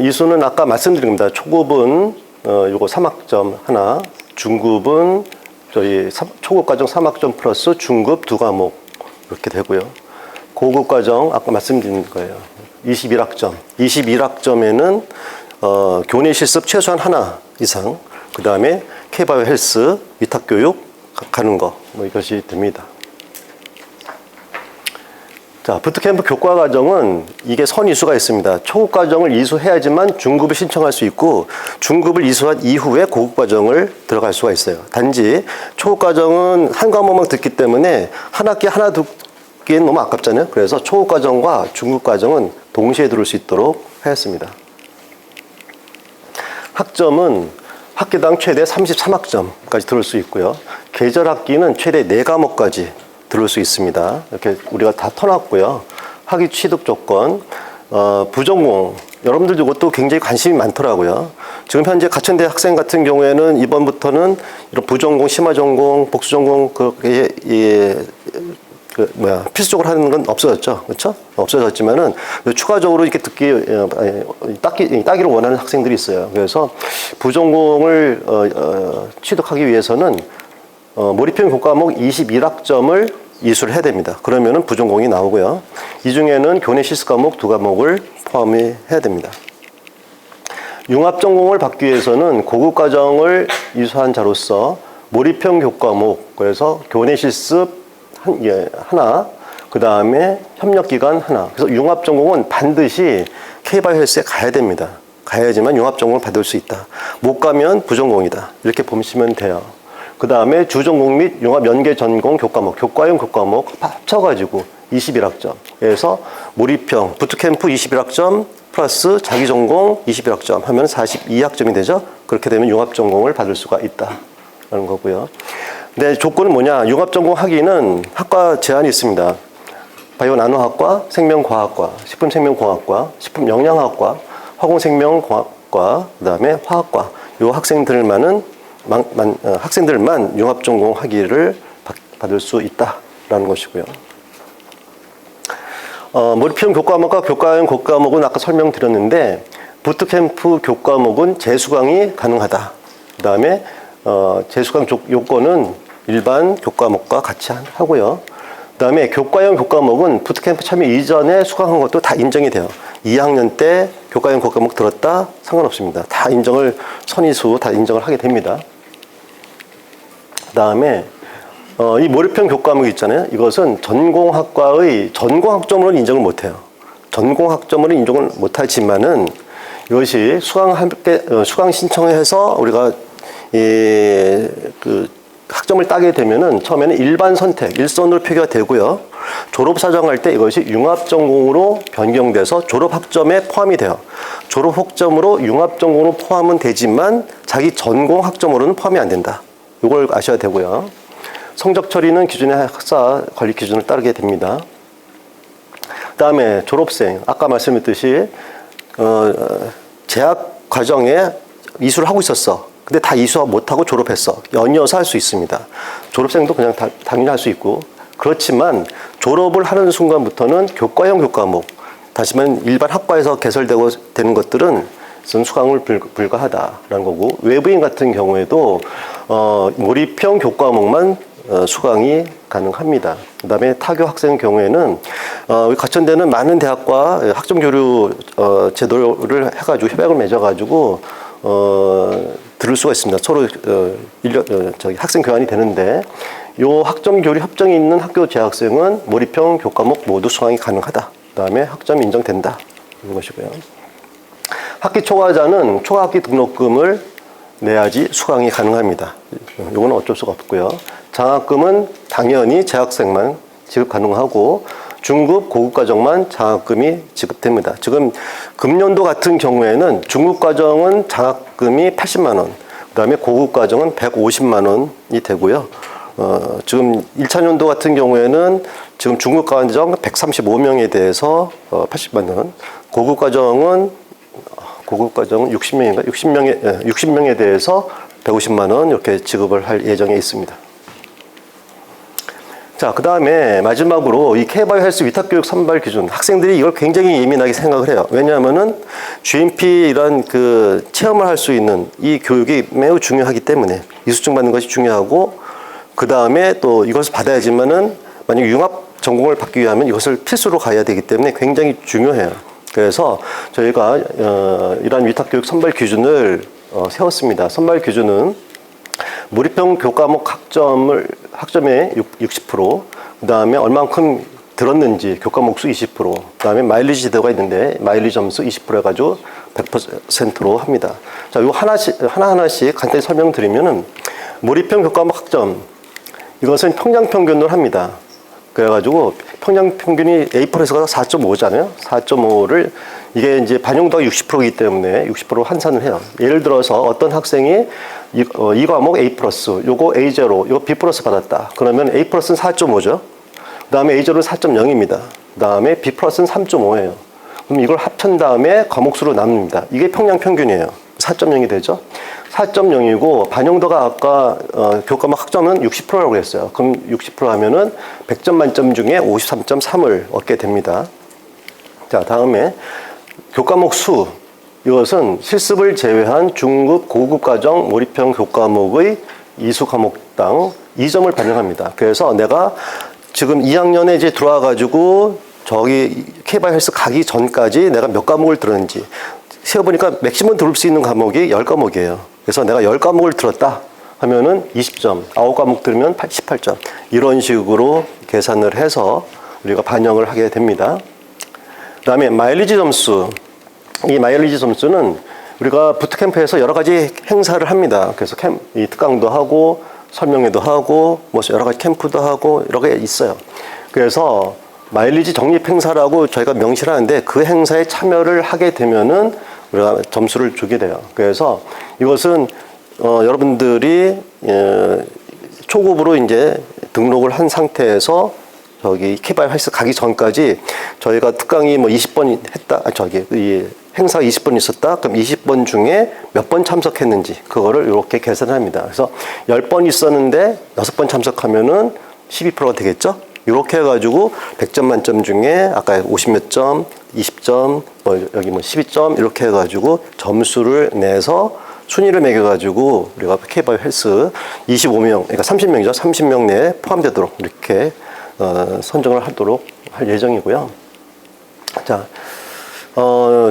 이수는 아까 말씀드린 겁니다. 초급은 요거 3학점 하나, 중급은 저희 초급과정 3학점 플러스 중급 2과목 이렇게 되고요. 고급과정 아까 말씀드린 거예요. 21학점. 21학점에는 교내 실습 최소한 하나 이상, 그 다음에 K바이오 헬스 위탁교육 가는 거 뭐 이것이 됩니다. 자, 부트캠프 교과 과정은 이게 선이수가 있습니다. 초급 과정을 이수해야지만 중급을 신청할 수 있고 중급을 이수한 이후에 고급 과정을 들어갈 수가 있어요. 단지 초급 과정은 한 과목만 듣기 때문에 한 학기 하나 듣기엔 너무 아깝잖아요. 그래서 초급 과정과 중급 과정은 동시에 들을 수 있도록 하였습니다. 학점은 학기당 최대 33학점까지 들을 수 있고요. 계절 학기는 최대 4과목까지 들을 수 있습니다. 이렇게 우리가 다 터놨고요. 학위 취득 조건, 부전공. 여러분들 이것도 굉장히 관심이 많더라고요. 지금 현재 가천대 학생 같은 경우에는 이번부터는 이런 부전공, 심화전공, 복수전공, 필수적으로 하는 건 없어졌죠. 그렇죠? 없어졌지만은 추가적으로 이렇게 따기를 원하는 학생들이 있어요. 그래서 부전공을 취득하기 위해서는 몰입형 교과목 21학점을 이수를 해야 됩니다. 그러면은 부전공이 나오고요. 이 중에는 교내 실습 과목 2과목을 포함해야 됩니다. 융합전공을 받기 위해서는 고급 과정을 이수한 자로서 몰입형 교과목, 그래서 교내 실습 하나, 그 다음에 협력기관 하나. 그래서 융합전공은 반드시 K바이오 헬스에 가야 됩니다. 가야지만 융합전공을 받을 수 있다. 못 가면 부전공이다. 이렇게 보시면 돼요. 그 다음에 주전공 및 융합연계전공 교과목, 교과형 교과목 합쳐가지고 21학점. 그래서 몰입형, 부트캠프 21학점 플러스 자기전공 21학점 하면 42학점이 되죠. 그렇게 되면 융합전공을 받을 수가 있다라는 거고요. 근데 조건은 뭐냐? 융합전공 하기는 학과 제한이 있습니다. 바이오 나노학과, 생명과학과, 식품생명공학과, 식품영양학과, 화공생명공학과, 그 다음에 화학과. 요 학생들만 융합전공 학위를 받을 수 있다라는 것이고요. 몰입형 교과목과 교과형 교과목은 아까 설명드렸는데, 부트캠프 교과목은 재수강이 가능하다. 그 다음에 재수강 요건은 일반 교과목과 같이 하고요. 그 다음에 교과형 교과목은 부트캠프 참여 이전에 수강한 것도 다 인정이 돼요. 2학년 때 교과형 교과목 들었다? 상관없습니다. 다 선의수 다 인정을 하게 됩니다. 그 다음에 이 몰입형 교과목 있잖아요. 이것은 전공학과의 전공학점으로는 인정을 못해요. 전공학점으로는 인정을 못하지만은 이것이 수강 신청해서 우리가 학점을 따게 되면은 처음에는 일반 선택, 일선으로 표기가 되고요. 졸업 사정할 때 이것이 융합전공으로 변경돼서 졸업학점에 포함이 돼요. 졸업학점으로 융합전공으로 포함은 되지만 자기 전공학점으로는 포함이 안 된다. 이걸 아셔야 되고요. 성적 처리는 기존의 학사 관리 기준을 따르게 됩니다. 그 다음에 졸업생, 아까 말씀드렸듯이 재학 과정에 이수를 하고 있었어. 근데 다 이수 못하고 졸업했어. 연이어서 할 수 있습니다. 졸업생도 그냥 당연히 할 수 있고. 그렇지만 졸업을 하는 순간부터는 교과형 교과목, 다시 말하면 일반 학과에서 개설되고 되는 것들은 수강을 불가하다라는 거고, 외부인 같은 경우에도 몰입형 교과목만 수강이 가능합니다. 그 다음에 타교 학생 경우에는 가천대는 많은 대학과 학점교류 제도를 해가지고 협약을 맺어가지고 들을 수가 있습니다. 서로 학생 교환이 되는데, 요 학점교류 협정이 있는 학교 재학생은 몰입형 교과목 모두 수강이 가능하다. 그 다음에 학점이 인정된다. 이런 것이고요. 학기 초과자는 초과학기 등록금을 내야지 수강이 가능합니다. 이거는 어쩔 수가 없고요. 장학금은 당연히 재학생만 지급 가능하고, 중급 고급과정만 장학금이 지급됩니다. 지금 금년도 같은 경우에는 중급과정은 장학금이 80만 원, 그 다음에 고급과정은 150만 원이 되고요. 지금 1차년도 같은 경우에는 지금 중급과정 135명에 대해서 80만 원, 고급과정은 60명인가? 60명에 대해서 150만 원 이렇게 지급을 할 예정에 있습니다. 자, 그 다음에 마지막으로 이 K바이오 헬스 위탁교육 선발 기준, 학생들이 이걸 굉장히 예민하게 생각을 해요. 왜냐하면은 GMP 이런 체험을 할 수 있는 이 교육이 매우 중요하기 때문에 이수증 받는 것이 중요하고, 그 다음에 또 이것을 받아야지만은 만약 융합 전공을 받기 위하면 이것을 필수로 가야 되기 때문에 굉장히 중요해요. 그래서 저희가 이러한 위탁교육 선발 기준을 세웠습니다. 선발 기준은 몰입형 교과목 학점의 60%, 그 다음에 얼만큼 들었는지 교과목 수 20%, 그 다음에 마일리지 제도가 있는데 마일리지 점수 20% 해가지고 100%로 합니다. 자, 요 하나하나씩 간단히 설명드리면은, 몰입형 교과목 학점, 이것은 평양 평균을 합니다. 그래가지고 평양 평균이 A+가 4.5잖아요. 4.5를 이게 이제 반영도가 60%이기 때문에 60% 환산을 해요. 예를 들어서 어떤 학생이 이 과목 A+, 요거 A0, 요거 B+ 받았다. 그러면 A+는 4.5죠. 그 다음에 A0는 4.0입니다. 그 다음에 B+는 3.5예요. 그럼 이걸 합친 다음에 과목수로 나눕니다. 이게 평양 평균이에요. 4.0이 되죠. 4.0이고 반영도가 아까 교과목 학점은 60%라고 했어요. 그럼 60% 하면은 100점 만점 중에 53.3을 얻게 됩니다. 자, 다음에 교과목 수. 이것은 실습을 제외한 중급, 고급 과정, 몰입형 교과목의 이수 과목당 2점을 반영합니다. 그래서 내가 지금 2학년에 이제 들어와가지고 저기 K바이오 헬스 가기 전까지 내가 몇 과목을 들었는지, 세어보니까 맥시멈 들을 수 있는 과목이 10과목이에요. 그래서 내가 10과목을 들었다 하면은 20점, 9과목 들으면 18점. 이런 식으로 계산을 해서 우리가 반영을 하게 됩니다. 그 다음에 마일리지 점수. 이 마일리지 점수는 우리가 부트캠프에서 여러 가지 행사를 합니다. 그래서 이 특강도 하고, 설명회도 하고, 뭐 여러 가지 캠프도 하고, 여러 개 있어요. 그래서 마일리지 적립 행사라고 저희가 명시를 하는데 그 행사에 참여를 하게 되면은 우리가 점수를 주게 돼요. 그래서 이것은 여러분들이 초급으로 이제 등록을 한 상태에서 저기 케이바이오 헬스 가기 전까지 저희가 특강이 뭐 20번 했다, 이 행사가 20번 있었다, 그럼 20번 중에 몇 번 참석했는지 그거를 이렇게 계산합니다. 그래서 10번 있었는데 6번 참석하면은 12%가 되겠죠? 이렇게 해가지고 100점 만점 중에 아까 50몇 점, 20점, 뭐 여기 뭐 12점 이렇게 해가지고 점수를 내서 순위를 매겨가지고 우리가 케이바이오 헬스 25명, 그러니까 30명이죠. 30명 내에 포함되도록 이렇게 선정을 하도록 할 예정이고요. 자,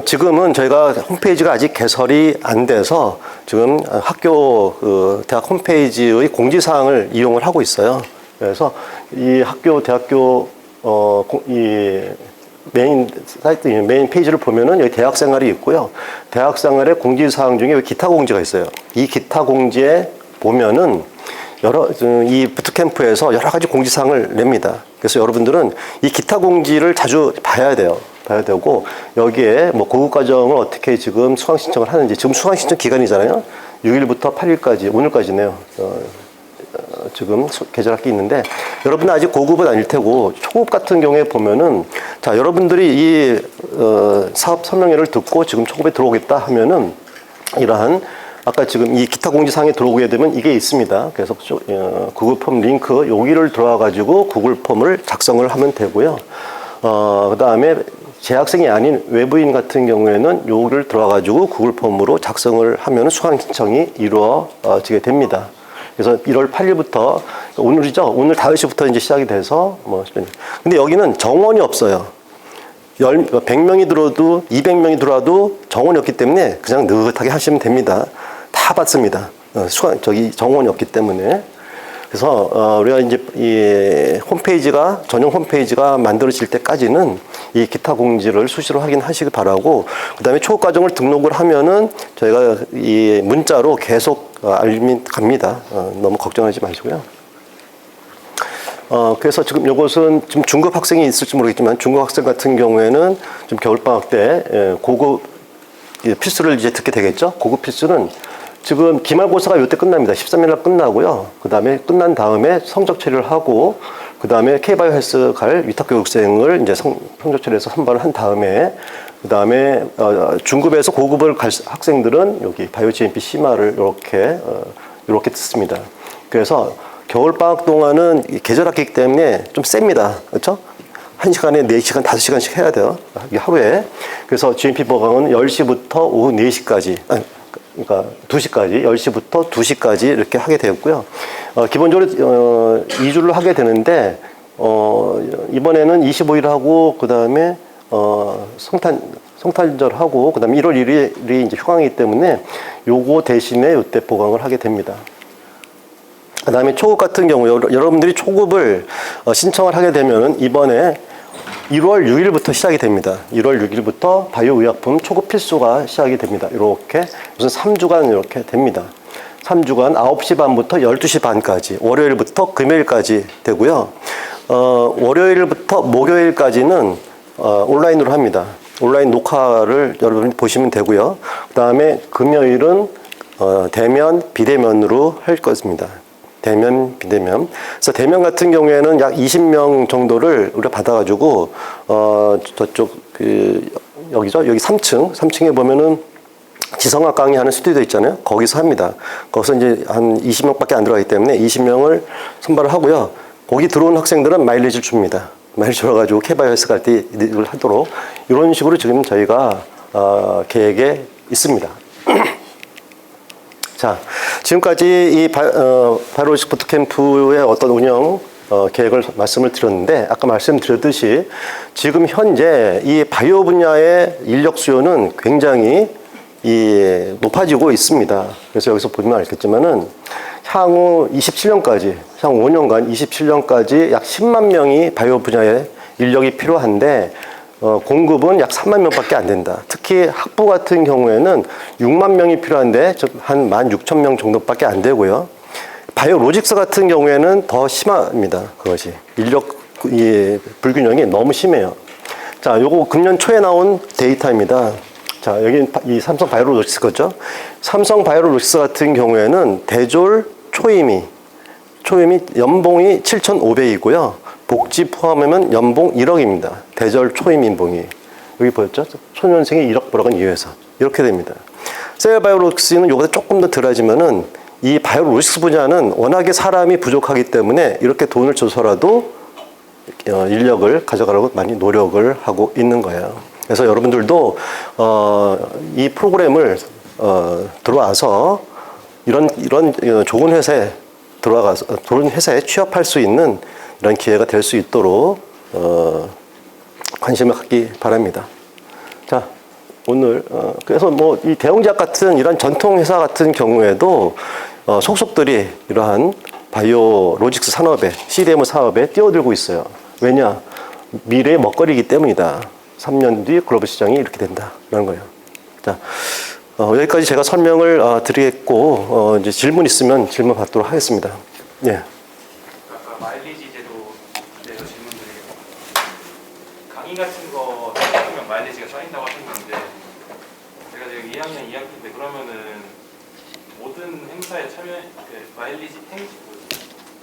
지금은 저희가 홈페이지가 아직 개설이 안 돼서 지금 학교 대학 홈페이지의 공지사항을 이용을 하고 있어요. 그래서 이 학교, 대학교, 이 메인 사이트, 메인 페이지를 보면은 여기 대학 생활이 있고요. 대학 생활의 공지사항 중에 기타 공지가 있어요. 이 기타 공지에 보면은 이 부트캠프에서 여러 가지 공지사항을 냅니다. 그래서 여러분들은 이 기타 공지를 자주 봐야 돼요. 봐야 되고, 여기에 뭐 고급과정을 어떻게 지금 수강 신청을 하는지, 지금 수강 신청 기간이잖아요. 6일부터 8일까지, 오늘까지네요. 지금 계절학기 있는데, 여러분은 아직 고급은 아닐 테고, 초급 같은 경우에 보면은, 자, 여러분들이 이 사업 설명회를 듣고 지금 초급에 들어오겠다 하면은, 이러한 아까 지금 이 기타 공지사항에 들어오게 되면 이게 있습니다. 그래서 구글 폼 링크 여기를 들어와 가지고 구글 폼을 작성을 하면 되고요. 그 다음에 재학생이 아닌 외부인 같은 경우에는 여기를 들어와 가지고 구글 폼으로 작성을 하면 수강 신청이 이루어지게 됩니다. 그래서 1월 8일부터 오늘이죠. 오늘 5시부터 이제 시작이 돼서 뭐 근데 여기는 정원이 없어요. 100명이 들어도 200명이 들어와도 정원이 없기 때문에 그냥 느긋하게 하시면 됩니다. 다 받습니다. 정원이 없기 때문에. 그래서 우리가 이제 이 홈페이지가 전용 홈페이지가 만들어질 때까지는 이 기타 공지를 수시로 확인하시기 바라고, 그다음에 초급 과정을 등록을 하면은 저희가 이 문자로 계속 알림이 갑니다. 너무 걱정하지 마시고요. 그래서 지금 이것은 지금 중급 학생이 있을지 모르겠지만 중급 학생 같은 경우에는 좀 겨울방학 때 고급 필수를 이제 듣게 되겠죠. 고급 필수는 지금 기말고사가 이때 끝납니다. 13일 날 끝나고요. 그 다음에 끝난 다음에 성적 처리를 하고, 그 다음에 K바이오 헬스 갈 위탁교육생을 이제 성적 처리해서 선발을 한 다음에, 그 다음에 중급에서 고급을 갈 학생들은 여기 바이오 GMP CMA를 이렇게 듣습니다. 그래서 겨울방학 동안은 계절학기이기 때문에 좀 셉니다. 그렇죠? 1시간에 4시간, 5시간씩 해야 돼요. 하루에. 그래서 GMP 보강은 10시부터 오후 4시까지, 그러니까 2시까지, 10시부터 2시까지 이렇게 하게 되었고요. 기본적으로 2주를 하게 되는데, 이번에는 25일 하고, 그 다음에 성탄절 하고, 그 다음에 1월 1일이 이제 휴강이기 때문에 요거 대신에 이때 보강을 하게 됩니다. 그 다음에 초급 같은 경우, 여러분들이 초급을 신청을 하게 되면은 이번에 1월 6일부터 시작이 됩니다. 1월 6일부터 바이오 의약품 초급 필수가 시작이 됩니다. 이렇게 무슨 3주간 이렇게 됩니다. 3주간 9시 반부터 12시 반까지, 월요일부터 금요일까지 되고요. 월요일부터 목요일까지는 온라인으로 합니다. 온라인 녹화를 여러분이 보시면 되고요. 그 다음에 금요일은 대면, 비대면으로 할 것입니다. 대면, 비대면. 그래서 대면 같은 경우에는 약 20명 정도를 우리가 받아가지고, 저쪽, 여기죠? 여기 3층에 보면은 지성학 강의하는 스튜디오 있잖아요. 거기서 합니다. 거기서 이제 한 20명밖에 안 들어가기 때문에 20명을 선발을 하고요. 거기 들어온 학생들은 마일리지를 줍니다. 마일리지 줘가지고 케이바이오 헬스 갈 때 이걸 하도록. 이런 식으로 지금 저희가, 계획에 있습니다. 자, 지금까지 이 바이오로직 부트캠프의 어떤 운영 계획을 말씀을 드렸는데, 아까 말씀드렸듯이 지금 현재 이 바이오 분야의 인력 수요는 굉장히 높아지고 있습니다. 그래서 여기서 보면 알겠지만은 향후 27년까지, 향후 5년간 27년까지 약 10만 명이 바이오 분야에 인력이 필요한데 공급은 약 3만 명밖에 안 된다. 특히 학부 같은 경우에는 6만 명이 필요한데 한 16,000명 정도밖에 안 되고요. 바이오로직스 같은 경우에는 더 심합니다. 그것이 인력 불균형이 너무 심해요. 자, 요거 금년 초에 나온 데이터입니다. 자, 여기 이 삼성 바이오로직스 거죠. 삼성 바이오로직스 같은 경우에는 대졸 초임이 연봉이 7,500이고요. 복지 포함하면 연봉 1억입니다. 대졸 초임 인봉이. 여기 보였죠? 초년생이 1억 벌어간 이유에서. 이렇게 됩니다. 셀바이오로직스는 요거보다 조금 더 덜하지만은 이 바이오로직스 분야는 워낙에 사람이 부족하기 때문에 이렇게 돈을 줘서라도 인력을 가져가려고 많이 노력을 하고 있는 거예요. 그래서 여러분들도 이 프로그램을 들어와서 이런 좋은 회사에 들어가서 좋은 회사에 취업할 수 있는 이런 기회가 될 수 있도록 관심을 갖기 바랍니다. 자, 오늘 그래서 뭐 이 대웅제약 같은 이런 전통 회사 같은 경우에도 속속들이 이러한 바이오로직스 산업에 CDMO 사업에 뛰어들고 있어요. 왜냐? 미래의 먹거리이기 때문이다. 3년 뒤 글로벌 시장이 이렇게 된다라는 거예요. 자, 여기까지 제가 설명을 드리겠고 이제 질문 있으면 질문 받도록 하겠습니다. 예. 아까 마일리지 제도에서 질문 드리겠습니다. 강의 같은 거 하면 마일리지가 쌓인다고 하셨는데 제가 지금 2학년 2학기인데 그러면은 모든 행사에 마일리지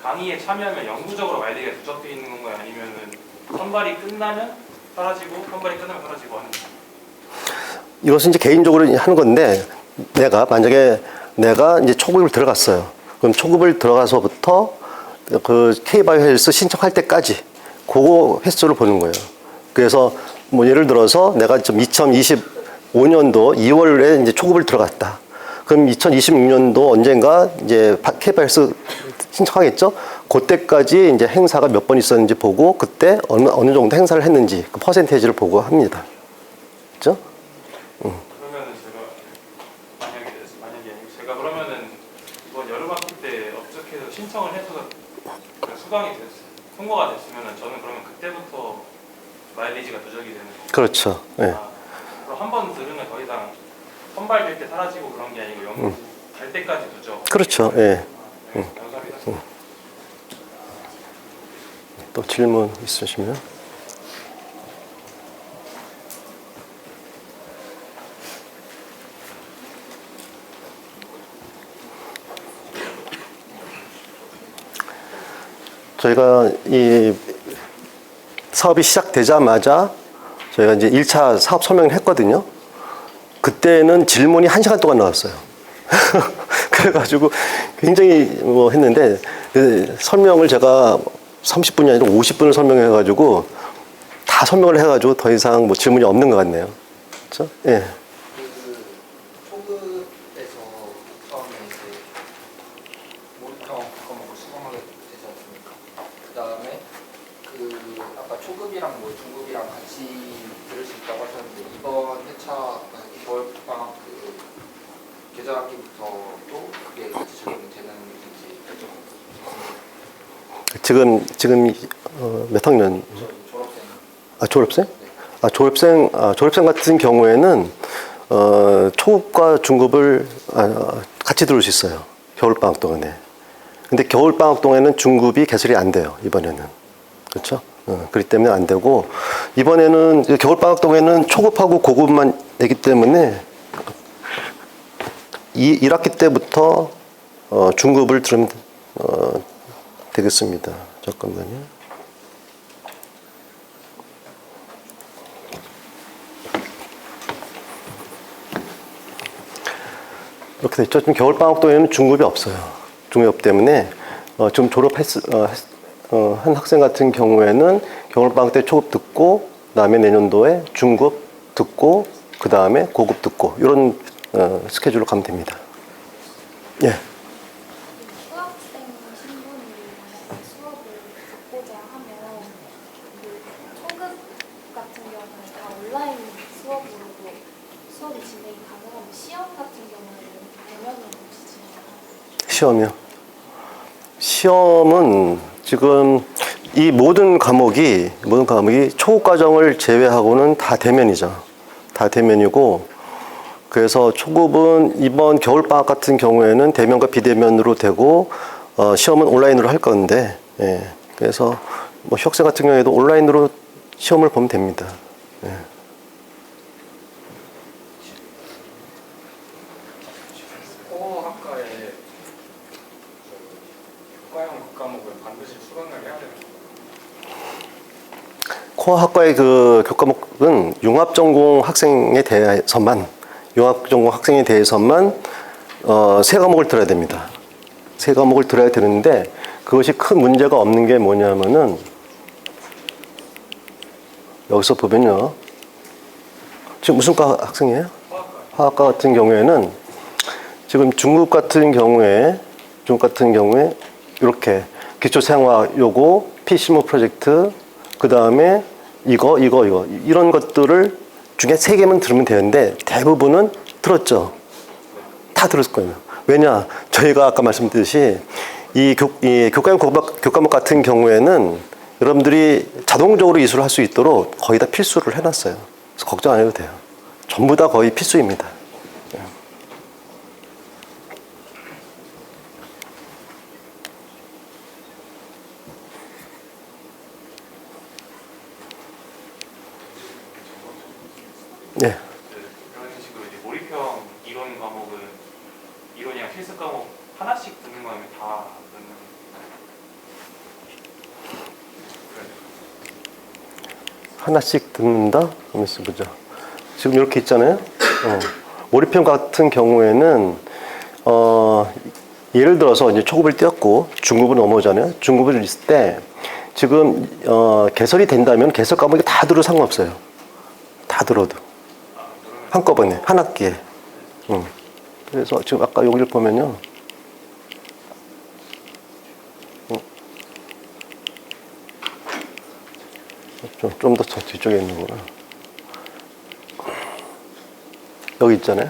강의에 참여하면 영구적으로 마일리지가 누적되어 있는 건가요? 아니면은 선발이 끝나면 사라지고 선발이 끝나면 사라지고 하는 거예요? 이것은 이제 개인적으로 하는 건데 만약에 내가 이제 초급을 들어갔어요. 그럼 초급을 들어가서부터 그 K바이오 헬스 신청할 때까지 그거 횟수를 보는 거예요. 그래서 뭐 예를 들어서 내가 좀 2025년도 2월에 이제 초급을 들어갔다. 그럼 2026년도 언젠가 이제 K바이오 헬스 신청하겠죠? 그때까지 이제 행사가 몇 번 있었는지 보고 그때 어느 정도 행사를 했는지 그 퍼센테이지를 보고 합니다. 그렇죠? 그러면은 제가 그러면은 이번 여름학기 때 업적해서 신청을 해서 통과가 됐으면은 저는 그러면 그때부터 마일리지가 누적이 되는 거예요. 그렇죠. 네. 그럼 한 번 들으면 더 이상 선발될 때 사라지고 그런 게 아니고 영구 갈 때까지 누적. 그렇죠. 예. 네, 감사합니다. 또 질문 있으시면. 저희가 이 사업이 시작되자마자 저희가 이제 1차 사업 설명을 했거든요. 그때는 질문이 1시간 동안 나왔어요. 그래가지고 굉장히 뭐 했는데 그 설명을 제가 30분이 아니라 50분을 설명해가지고 다 설명을 해가지고 더 이상 뭐 질문이 없는 것 같네요. 그렇죠? 예. 초급에서 처음에 이제 모니터 바꿔먹고 수강하게 되지 않습니까? 그 다음에 아까 초급이랑 뭐 중급이랑 같이 들을 수 있다고 하셨는데 이번 회차 겨울 방학 계절학기부터도 그게 같이 적용이 되는지 여쭤보겠습니다. 지금 몇 학년? 졸업생. 졸업생? 졸업생 같은 경우에는 초급과 중급을 같이 들을 수 있어요. 겨울방학 동안에. 근데 겨울방학 동안에는 중급이 개설이 안 돼요. 이번에는. 그렇죠? 그렇기 때문에 안 되고 이번에는 겨울방학 동안에는 초급하고 고급만 되기 때문에 1학기 때부터 중급을 들으면 되겠습니다. 잠깐만요. 이렇게 됐죠. 지금 겨울방학 동안에는 중급이 없어요. 중급이 없기 때문에 지금 한 학생 같은 경우에는 겨울방학 때 초급 듣고 그다음에 내년도에 중급 듣고 그다음에 고급 듣고 이런 스케줄로 가면 됩니다. 예. 수학생 신분이 만약에 수업을 듣고자 하면 초급 같은 경우는 다 온라인 수업으로도 수업이 진행이 가능하면 시험 같은 경우에는 대면으로 혹시 진행하나요? 시험이요? 시험은 지금 이 모든 과목이 초급 과정을 제외하고는 다 대면이죠. 다 대면이고, 그래서 초급은 이번 겨울방학 같은 경우에는 대면과 비대면으로 되고, 시험은 온라인으로 할 건데, 예. 그래서 뭐 휴학생 같은 경우에도 온라인으로 시험을 보면 됩니다. 예. 코어학과에 교과형 과목을 반드시 수강을 해야 되는 거예요. 코어 학과의 그 교과목은 융합전공 학생에 대해서만 세 과목을 들어야 됩니다. 세 과목을 들어야 되는데 그것이 큰 문제가 없는 게 뭐냐면은 여기서 보면요. 지금 무슨 과 학생이에요? 화학과 같은 경우에는 지금 중급 같은 경우에 이렇게 기초생화 요거 PC모 프로젝트 그 다음에 이거 이런 것들을 중에 3개만 들으면 되는데 대부분은 들었죠. 다 들었을 거예요. 왜냐? 저희가 아까 말씀드렸듯이 이 교과목 같은 경우에는 여러분들이 자동적으로 이수를 할 수 있도록 거의 다 필수를 해놨어요. 그래서 걱정 안 해도 돼요. 전부 다 거의 필수입니다. 네. 그런 식으로 이제 몰입형 이론 과목은 이론이랑 필수 과목 하나씩 듣는 거면 다 듣는 하나씩 듣는다? 한번 써보자. 지금 이렇게 있잖아요. 몰입형 같은 경우에는 예를 들어서 이제 초급을 띄었고 중급을 넘어오잖아요. 중급을 있을 때 지금 개설이 된다면 개설 과목이 다 들어도 상관없어요. 다 들어도 한꺼번에 한 학기에. 그래서 지금 아까 여기를 보면요. 좀 더 뒤쪽에 있는구나. 여기 있잖아요.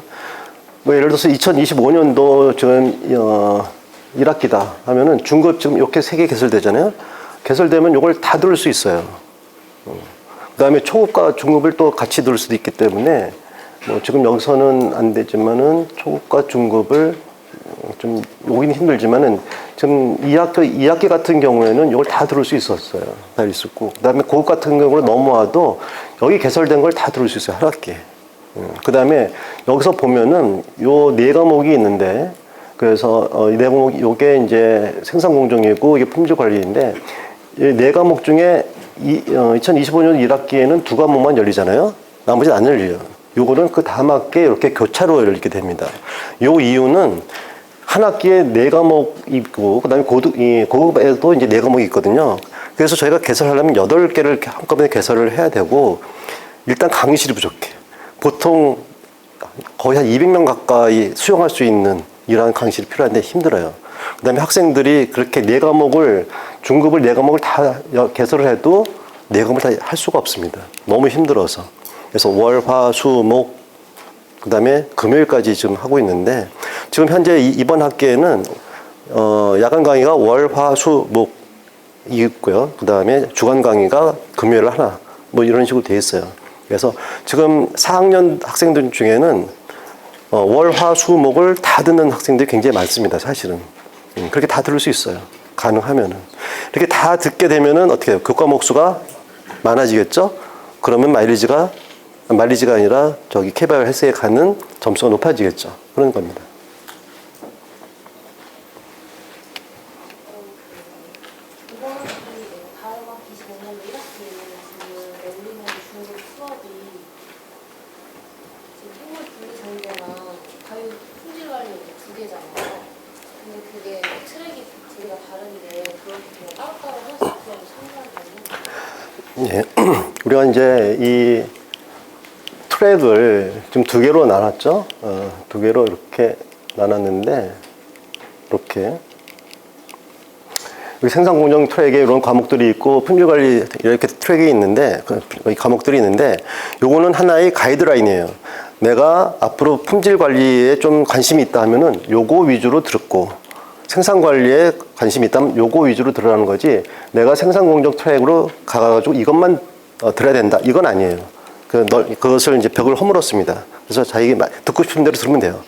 뭐 예를 들어서 2025년도 지금 1학기다 하면은 중급 지금 이렇게 3개 개설되잖아요. 개설되면 이걸 다 들을 수 있어요. 그 다음에 초급과 중급을 또 같이 들을 수도 있기 때문에 뭐 지금 여기서는 안 되지만은 초급과 중급을 좀 오긴 힘들지만은 지금 2학기 같은 경우에는 이걸 다 들을 수 있었어요. 다 있었고. 그 다음에 고급 같은 경우로 넘어와도 여기 개설된 걸 다 들을 수 있어요. 한 학기에. 그 다음에 여기서 보면은 요 4과목이 있는데 그래서 이 4과목 요게 이제 생산공정이고 이게 품질관리인데 이 4과목 중에 2025년 1학기에는 2과목만 열리잖아요. 나머지는 안 열려요. 요거는 그 다음 학기에 이렇게 교차로 열리게 됩니다. 요 이유는 한 학기에 4과목 있고 그다음에 고급에도 이제 4과목이 있거든요. 그래서 저희가 개설하려면 8개를 한꺼번에 개설을 해야 되고 일단 강의실이 부족해. 보통 거의 한 200명 가까이 수용할 수 있는 이러한 강의실이 필요한데 힘들어요. 그다음에 학생들이 그렇게 4과목을 중급을 4과목을 다 개설을 해도 4과목을 다 할 수가 없습니다. 너무 힘들어서. 그래서 월, 화, 수, 목 그다음에 금요일까지 지금 하고 있는데 지금 현재 이번 학기에는 야간 강의가 월, 화, 수, 목 있고요. 그다음에 주간 강의가 금요일 하나 뭐 이런 식으로 돼 있어요. 그래서 지금 4학년 학생들 중에는 월, 화, 수, 목을 다 듣는 학생들이 굉장히 많습니다. 사실은 그렇게 다 들을 수 있어요. 가능하면은 이렇게 다 듣게 되면은 어떻게 해요? 교과목 수가 많아지겠죠? 그러면 마일리지가 아니라 저기 케바이오 헬스에 가는 점수가 높아지겠죠. 그런 겁니다. 이번 학기 다음 학기 25년도 1학기에 지금 열리는 중급 수업이 지금 생물 분리전개랑 바이오 품질관리 이렇게 2개잖아요. 근데 그게 트랙이 2개가 다른데 그렇게 그냥 따로따로 할 수 있도록 참고하는 거예요? 예, 우리가 이제 이 트랙을 지금 2개로 나눴죠. 2개로 이렇게 나눴는데 이렇게 여기 생산공정 트랙에 이런 과목들이 있고 품질관리 이렇게 트랙이 있는데 이 과목들이 있는데 요거는 하나의 가이드라인이에요. 내가 앞으로 품질 관리에 좀 관심이 있다 하면은 요거 위주로 들었고, 생산 관리에 관심이 있다면 요거 위주로 들으라는 거지, 내가 생산 공정 트랙으로 가가지고 이것만 들어야 된다, 이건 아니에요. 그것을 이제 벽을 허물었습니다. 그래서 자기 듣고 싶은 대로 들으면 돼요.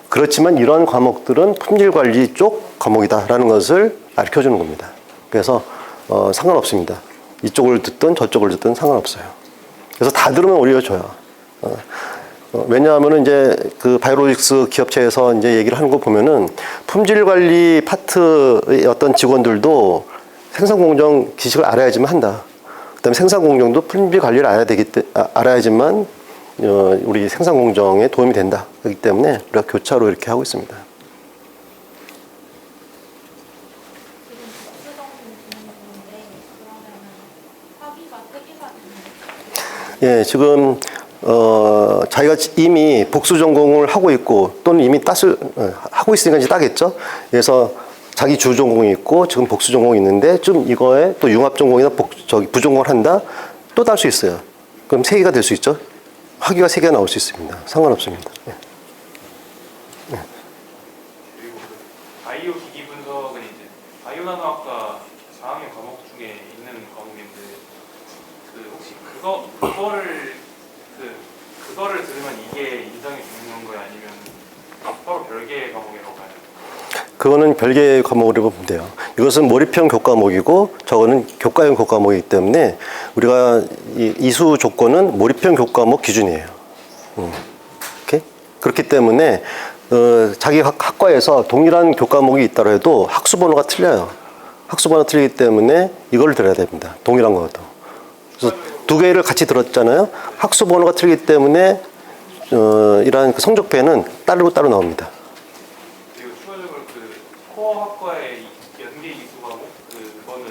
그렇지만 이러한 과목들은 품질 관리 쪽 과목이다라는 것을 가르쳐 주는 겁니다. 그래서 상관없습니다. 이쪽을 듣든 저쪽을 듣든 상관없어요. 그래서 다 들으면 오히려 좋아요. 왜냐하면 이제 그 바이오로직스 기업체에서 이제 얘기를 하는 거 보면은 품질 관리 파트의 어떤 직원들도 생산 공정 지식을 알아야지만 한다. 그다음에 생산 공정도 품질 관리를 알아야지만 우리 생산 공정에 도움이 된다. 그렇기 때문에 우리가 교차로 이렇게 하고 있습니다. 예, 지금 자기가 이미 복수 전공을 하고 있고 또는 이미 하고 있으니까 이제 따겠죠. 그래서 자기 주 전공이 있고 지금 복수 전공이 있는데 좀 이거에 또 융합 전공이나 부전공을 한다, 또 딸 수 있어요. 그럼 3개가 될 수 있죠. 학위가 3개가 나올 수 있습니다. 상관없습니다. 예. 그리고 바이오 기기 분석은 이제 바이오 나노학과 4학년 과목 중에 있는 과목인데 혹시 그거를 들으면 이게 인정해 주는 거예요? 아니면 서로 별개의 과목이라고 봐요? 그거는 별개의 과목으로 보면 돼요. 이것은 몰입형 교과목이고 저거는 교과형 교과목이기 때문에 우리가 이수 조건은 몰입형 교과목 기준이에요. 오케이? 그렇기 때문에 자기 학과에서 동일한 교과목이 있다고 해도 학수 번호가 틀려요. 학수 번호가 틀리기 때문에 이걸 들어야 됩니다. 동일한 것도. 그래서 2개를 같이 들었잖아요. 학수 번호가 틀리기 때문에 이러한 그 성적표에는 따로 나옵니다. 그리고 추가적으로 코어 학과의 연계 이수 과목 그거는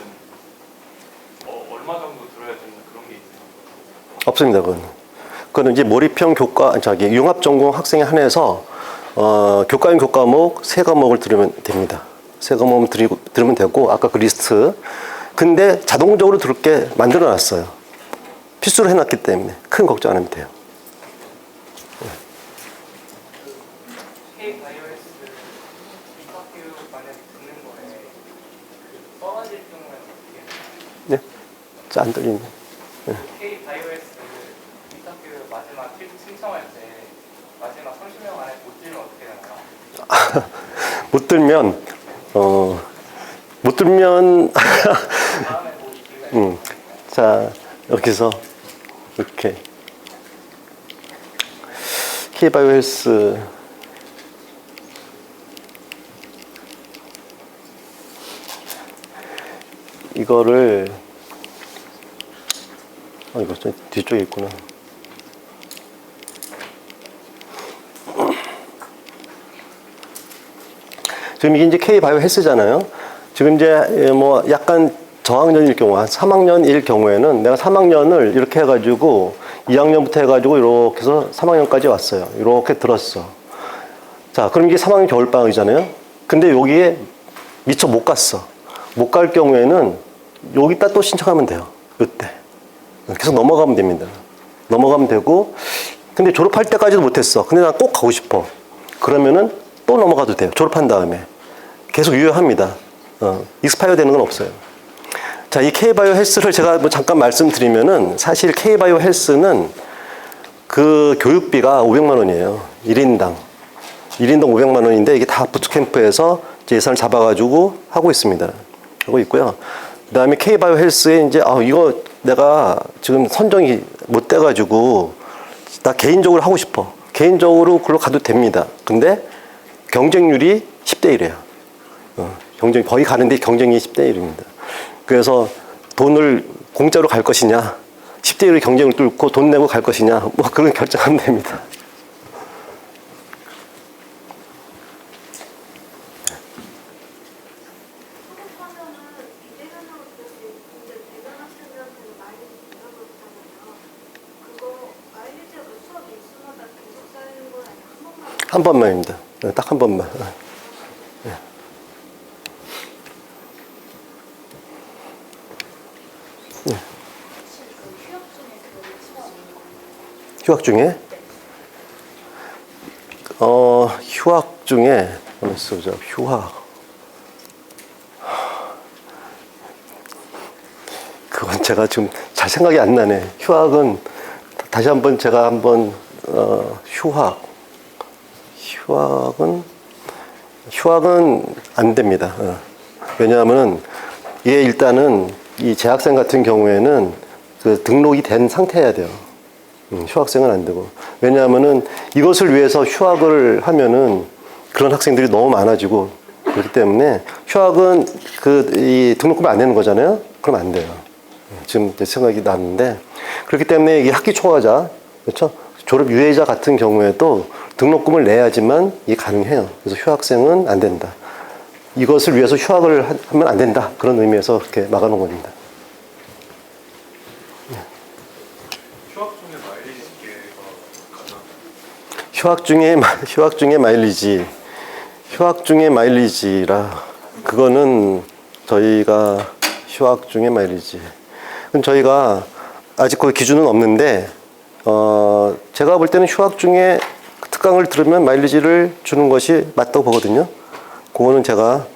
얼마 정도 들어야 되는 그런 게 있어요? 없습니다. 그거는 이제 몰입형 융합 전공 학생에 한해서 교과형 교과목 3과목을 들으면 됩니다. 3과목 들으면 되고, 아까 그 리스트. 근데 자동적으로 들게 만들어 놨어요. 필수로 해놨기 때문에 큰 걱정 안 하면 돼요. K-바이오에스 이학교 만약에 듣는 거에 떨어질 경우에는 어떻게 해요? 네? 안 들리네. K-바이오에스 이학교 마지막 필드 신청할 때 마지막 30명 안에 못 들면 어떻게 되나요? 못 들면 다음에 뭐 기회가 있나요? 자, 여기서 이렇게 K-바이오 헬스 이거를 이거 좀 뒤쪽에 있구나. 지금 이게 이제 K-바이오 헬스잖아요. 지금 이제 뭐 약간 저학년일 경우, 한 3학년일 경우에는 내가 3학년을 이렇게 해가지고 2학년부터 해가지고 이렇게 해서 3학년까지 왔어요. 이렇게 들었어. 자, 그럼 이게 3학년 겨울방학이잖아요. 근데 여기에 미처 못 갔어. 못 갈 경우에는 여기다 또 신청하면 돼요. 이때. 계속 넘어가면 됩니다. 넘어가면 되고, 근데 졸업할 때까지도 못했어. 근데 난 꼭 가고 싶어. 그러면은 또 넘어가도 돼요. 졸업한 다음에. 계속 유효합니다. 익스파이어 되는 건 없어요. 자, 이 K-바이오 헬스를 제가 뭐 잠깐 말씀드리면은 사실 K-바이오 헬스는 그 교육비가 500만 원이에요. 1인당 500만 원인데 이게 다 부트캠프에서 예산을 잡아가지고 하고 있습니다. 하고 있고요. 그 다음에 K-바이오 헬스에 이제 이거 내가 지금 선정이 못 돼가지고 나 개인적으로 하고 싶어. 개인적으로 그걸로 가도 됩니다. 근데 경쟁률이 10대 1이에요. 거의 가는데 경쟁이 10대 1입니다. 그래서 돈을 공짜로 갈 것이냐, 10대 1의 경쟁을 뚫고 돈 내고 갈 것이냐, 뭐 그런 결정하면 됩니다. 한 번만입니다. 딱 한 번만. 휴학 중에? 휴학 중에 한번 써보자. 휴학. 그건 제가 지금 잘 생각이 안 나네. 휴학은 다시 한번 제가 한번 휴학은 안 됩니다. 왜냐하면은 이게 일단은 이 재학생 같은 경우에는 그 등록이 된 상태여야 돼요. 휴학생은 안 되고. 왜냐하면은 이것을 위해서 휴학을 하면은 그런 학생들이 너무 많아지고 그렇기 때문에 휴학은 이 등록금이 안 되는 거잖아요. 그럼 안 돼요. 지금 제 생각이 났는데 그렇기 때문에 이게 학기 초과자, 그렇죠? 졸업 유예자 같은 경우에도 등록금을 내야지만 이게 가능해요. 그래서 휴학생은 안 된다. 이것을 위해서 휴학을 하면 안 된다. 그런 의미에서 그렇게 막아놓은 겁니다. 휴학 중에 마일리지 집계가 가능? 휴학 중에 마일리지라 그거는 저희가 휴학 중에 마일리지. 그럼 저희가 아직 그 기준은 없는데 제가 볼 때는 휴학 중에 특강을 들으면 마일리지를 주는 것이 맞다고 보거든요. 그거는 제가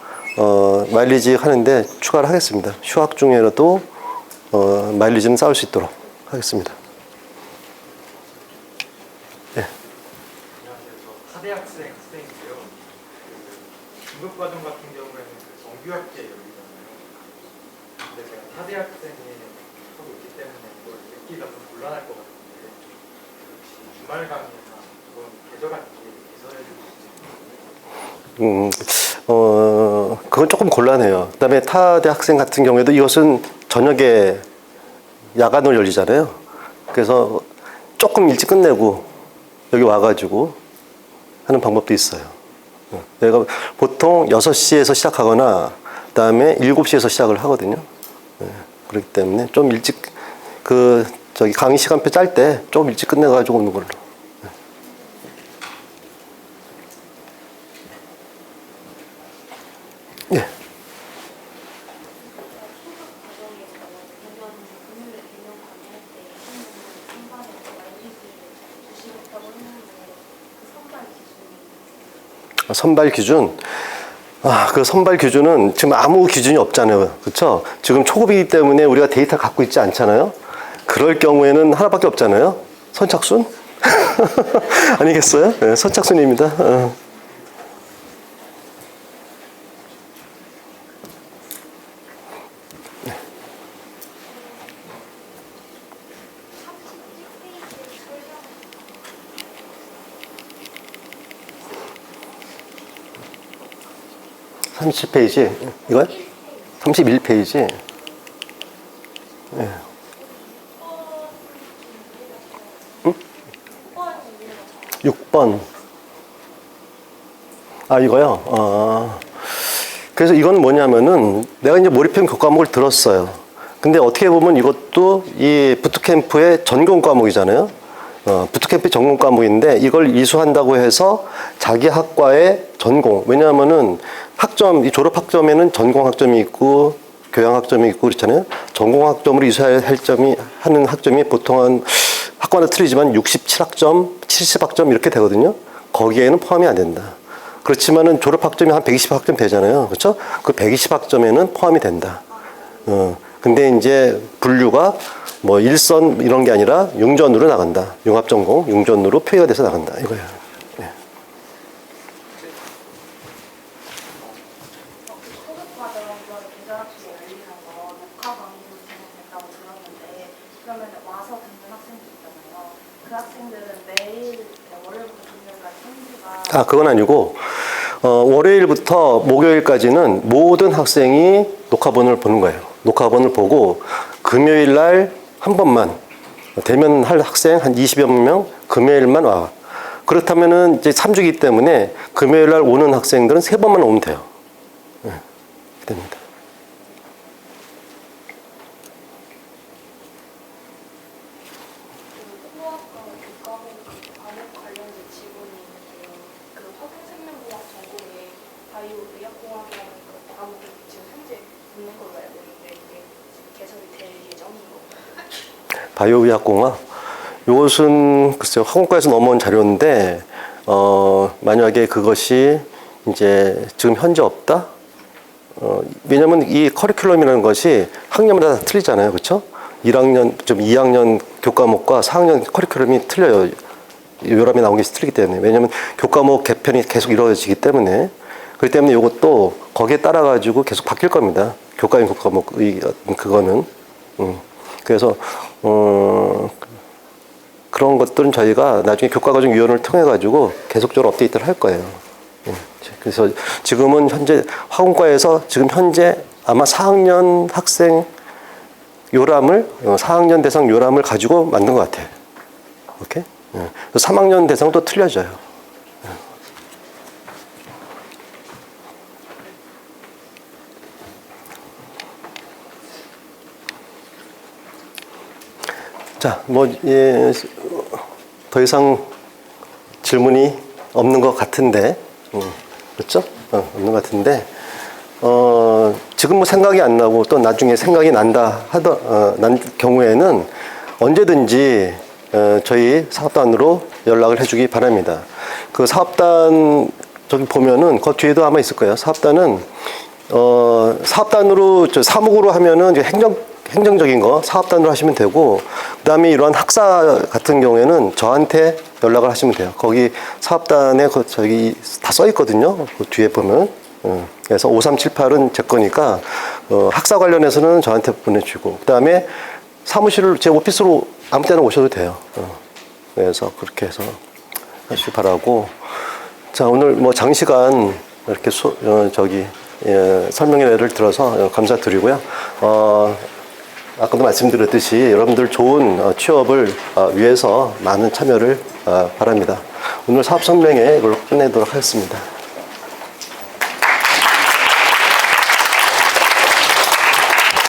마일리지 하는데 추가를 하겠습니다. 휴학 중에라도 마일리지는 쌓을 수 있도록 하겠습니다. 네. 안녕하세요. 저 사대 학생인데요. 중급과정 같은 경우에는 그 정규학제 열리잖아요. 근데 제가 사대 학생이 하고 있기 때문에 이걸 듣기가 좀 곤란할 것 같은데 혹시 주말 강의나 이건 개설할지 개설해 주실 수 있나요? 그건 조금 곤란해요. 그 다음에 타대 학생 같은 경우에도 이것은 저녁에 야간으로 열리잖아요. 그래서 조금 일찍 끝내고 여기 와가지고 하는 방법도 있어요. 내가 보통 6시에서 시작하거나 그 다음에 7시에서 시작을 하거든요. 그렇기 때문에 좀 일찍 강의 시간표 짤 때 좀 일찍 끝내가지고 오는 걸로. 예. 선발 기준. 그 선발 기준은 지금 아무 기준이 없잖아요. 그렇죠? 지금 초급이기 때문에 우리가 데이터 갖고 있지 않잖아요. 그럴 경우에는 하나밖에 없잖아요. 선착순? 아니겠어요? 네, 선착순입니다. 37페이지. 이거요? 31페이지. 네. 응? 6번. 이거요? 그래서 이건 뭐냐면은 내가 이제 몰입형 교과목을 들었어요. 근데 어떻게 보면 이것도 이 부트캠프의 전공 과목이잖아요. 부트캠프 전공 과목인데 이걸 이수한다고 해서 자기 학과의 전공. 왜냐하면은 이 졸업 학점에는 전공 학점이 있고 교양 학점이 있고 그렇잖아요. 전공 학점으로 이수할 하는 학점이 보통 한 학과마다 틀리지만 67학점, 70학점 이렇게 되거든요. 거기에는 포함이 안 된다. 그렇지만은 졸업 학점이 한 120학점 되잖아요. 그렇죠? 그 120학점에는 포함이 된다. 근데 이제 분류가 뭐 일선 이런 게 아니라 융전으로 나간다. 융합전공, 융전으로 표기가 돼서 나간다. 이거예요. 네. 초급과정 계절학습이 열리는 거 녹화 강의로 진행된다고 들었는데 그러면 와서 듣는 학생들 있잖아요. 그 학생들은 매일 월요일부터 금요일까지 3주가 그건 아니고 월요일부터 목요일까지는 모든 학생이 녹화본을 보는 거예요. 녹화본을 보고 금요일 날 한 번만 되면 할 학생 한 20여 명 금요일만 와. 그렇다면은 이제 3주기 때문에 금요일 날 오는 학생들은 3번만 오면 돼요. 네, 됩니다. 후학과 교과목 과목 관련된 지분이 있는데요. 그 화학생명공학 전공에 바이오의학공학이라는 그 과목이 지금 현재 있는 걸로 알고 있는데 이게 지금 개설이 될 예정인 건가요? 바이오의학공학. 이것은 글쎄요 학원과에서 넘어온 자료인데 만약에 그것이 이제 지금 현재 없다? 왜냐면 이 커리큘럼이라는 것이 학년마다 다 틀리잖아요. 그렇죠? 1학년, 좀 2학년 교과목과 4학년 커리큘럼이 틀려요. 요람이 나온 게 틀리기 때문에. 왜냐면 교과목 개편이 계속 이루어지기 때문에. 그렇기 때문에 이것도 거기에 따라 가지고 계속 바뀔 겁니다. 교과인 교과목, 그거는. 그래서, 그런 것들은 저희가 나중에 교과과정위원회를 통해 가지고 계속적으로 업데이트를 할 거예요. 그래서 지금은 현재 화공과에서 지금 현재 아마 4학년 학생 요람을 4학년 대상 요람을 가지고 만든 것 같아요. 오케이? 3학년 대상도 틀려져요. 자, 더 이상 질문이 없는 것 같은데, 그렇죠? 없는 것 같은데, 지금 뭐 생각이 안 나고 또 나중에 생각이 난 경우에는 언제든지 저희 사업단으로 연락을 해주기 바랍니다. 그 사업단 저기 보면은 그 뒤에도 아마 있을 거예요. 사업단은 사업단으로 사무국으로 하면은 이제 행정적인 거 사업단으로 하시면 되고, 그다음에 이러한 학사 같은 경우에는 저한테 연락을 하시면 돼요. 거기 사업단에 저기 다 써 있거든요. 그 뒤에 보면. 그래서 5378은 제 거니까 학사 관련해서는 저한테 보내주고, 그다음에 사무실을 제 오피스로 아무 때나 오셔도 돼요. 그래서 그렇게 해서 하시기 바라고. 자, 오늘 뭐 장시간 이렇게 설명회를 들어서 감사드리고요. 아까도 말씀드렸듯이 여러분들 좋은 취업을 위해서 많은 참여를 바랍니다. 오늘 사업 설명회 이걸로 끝내도록 하겠습니다.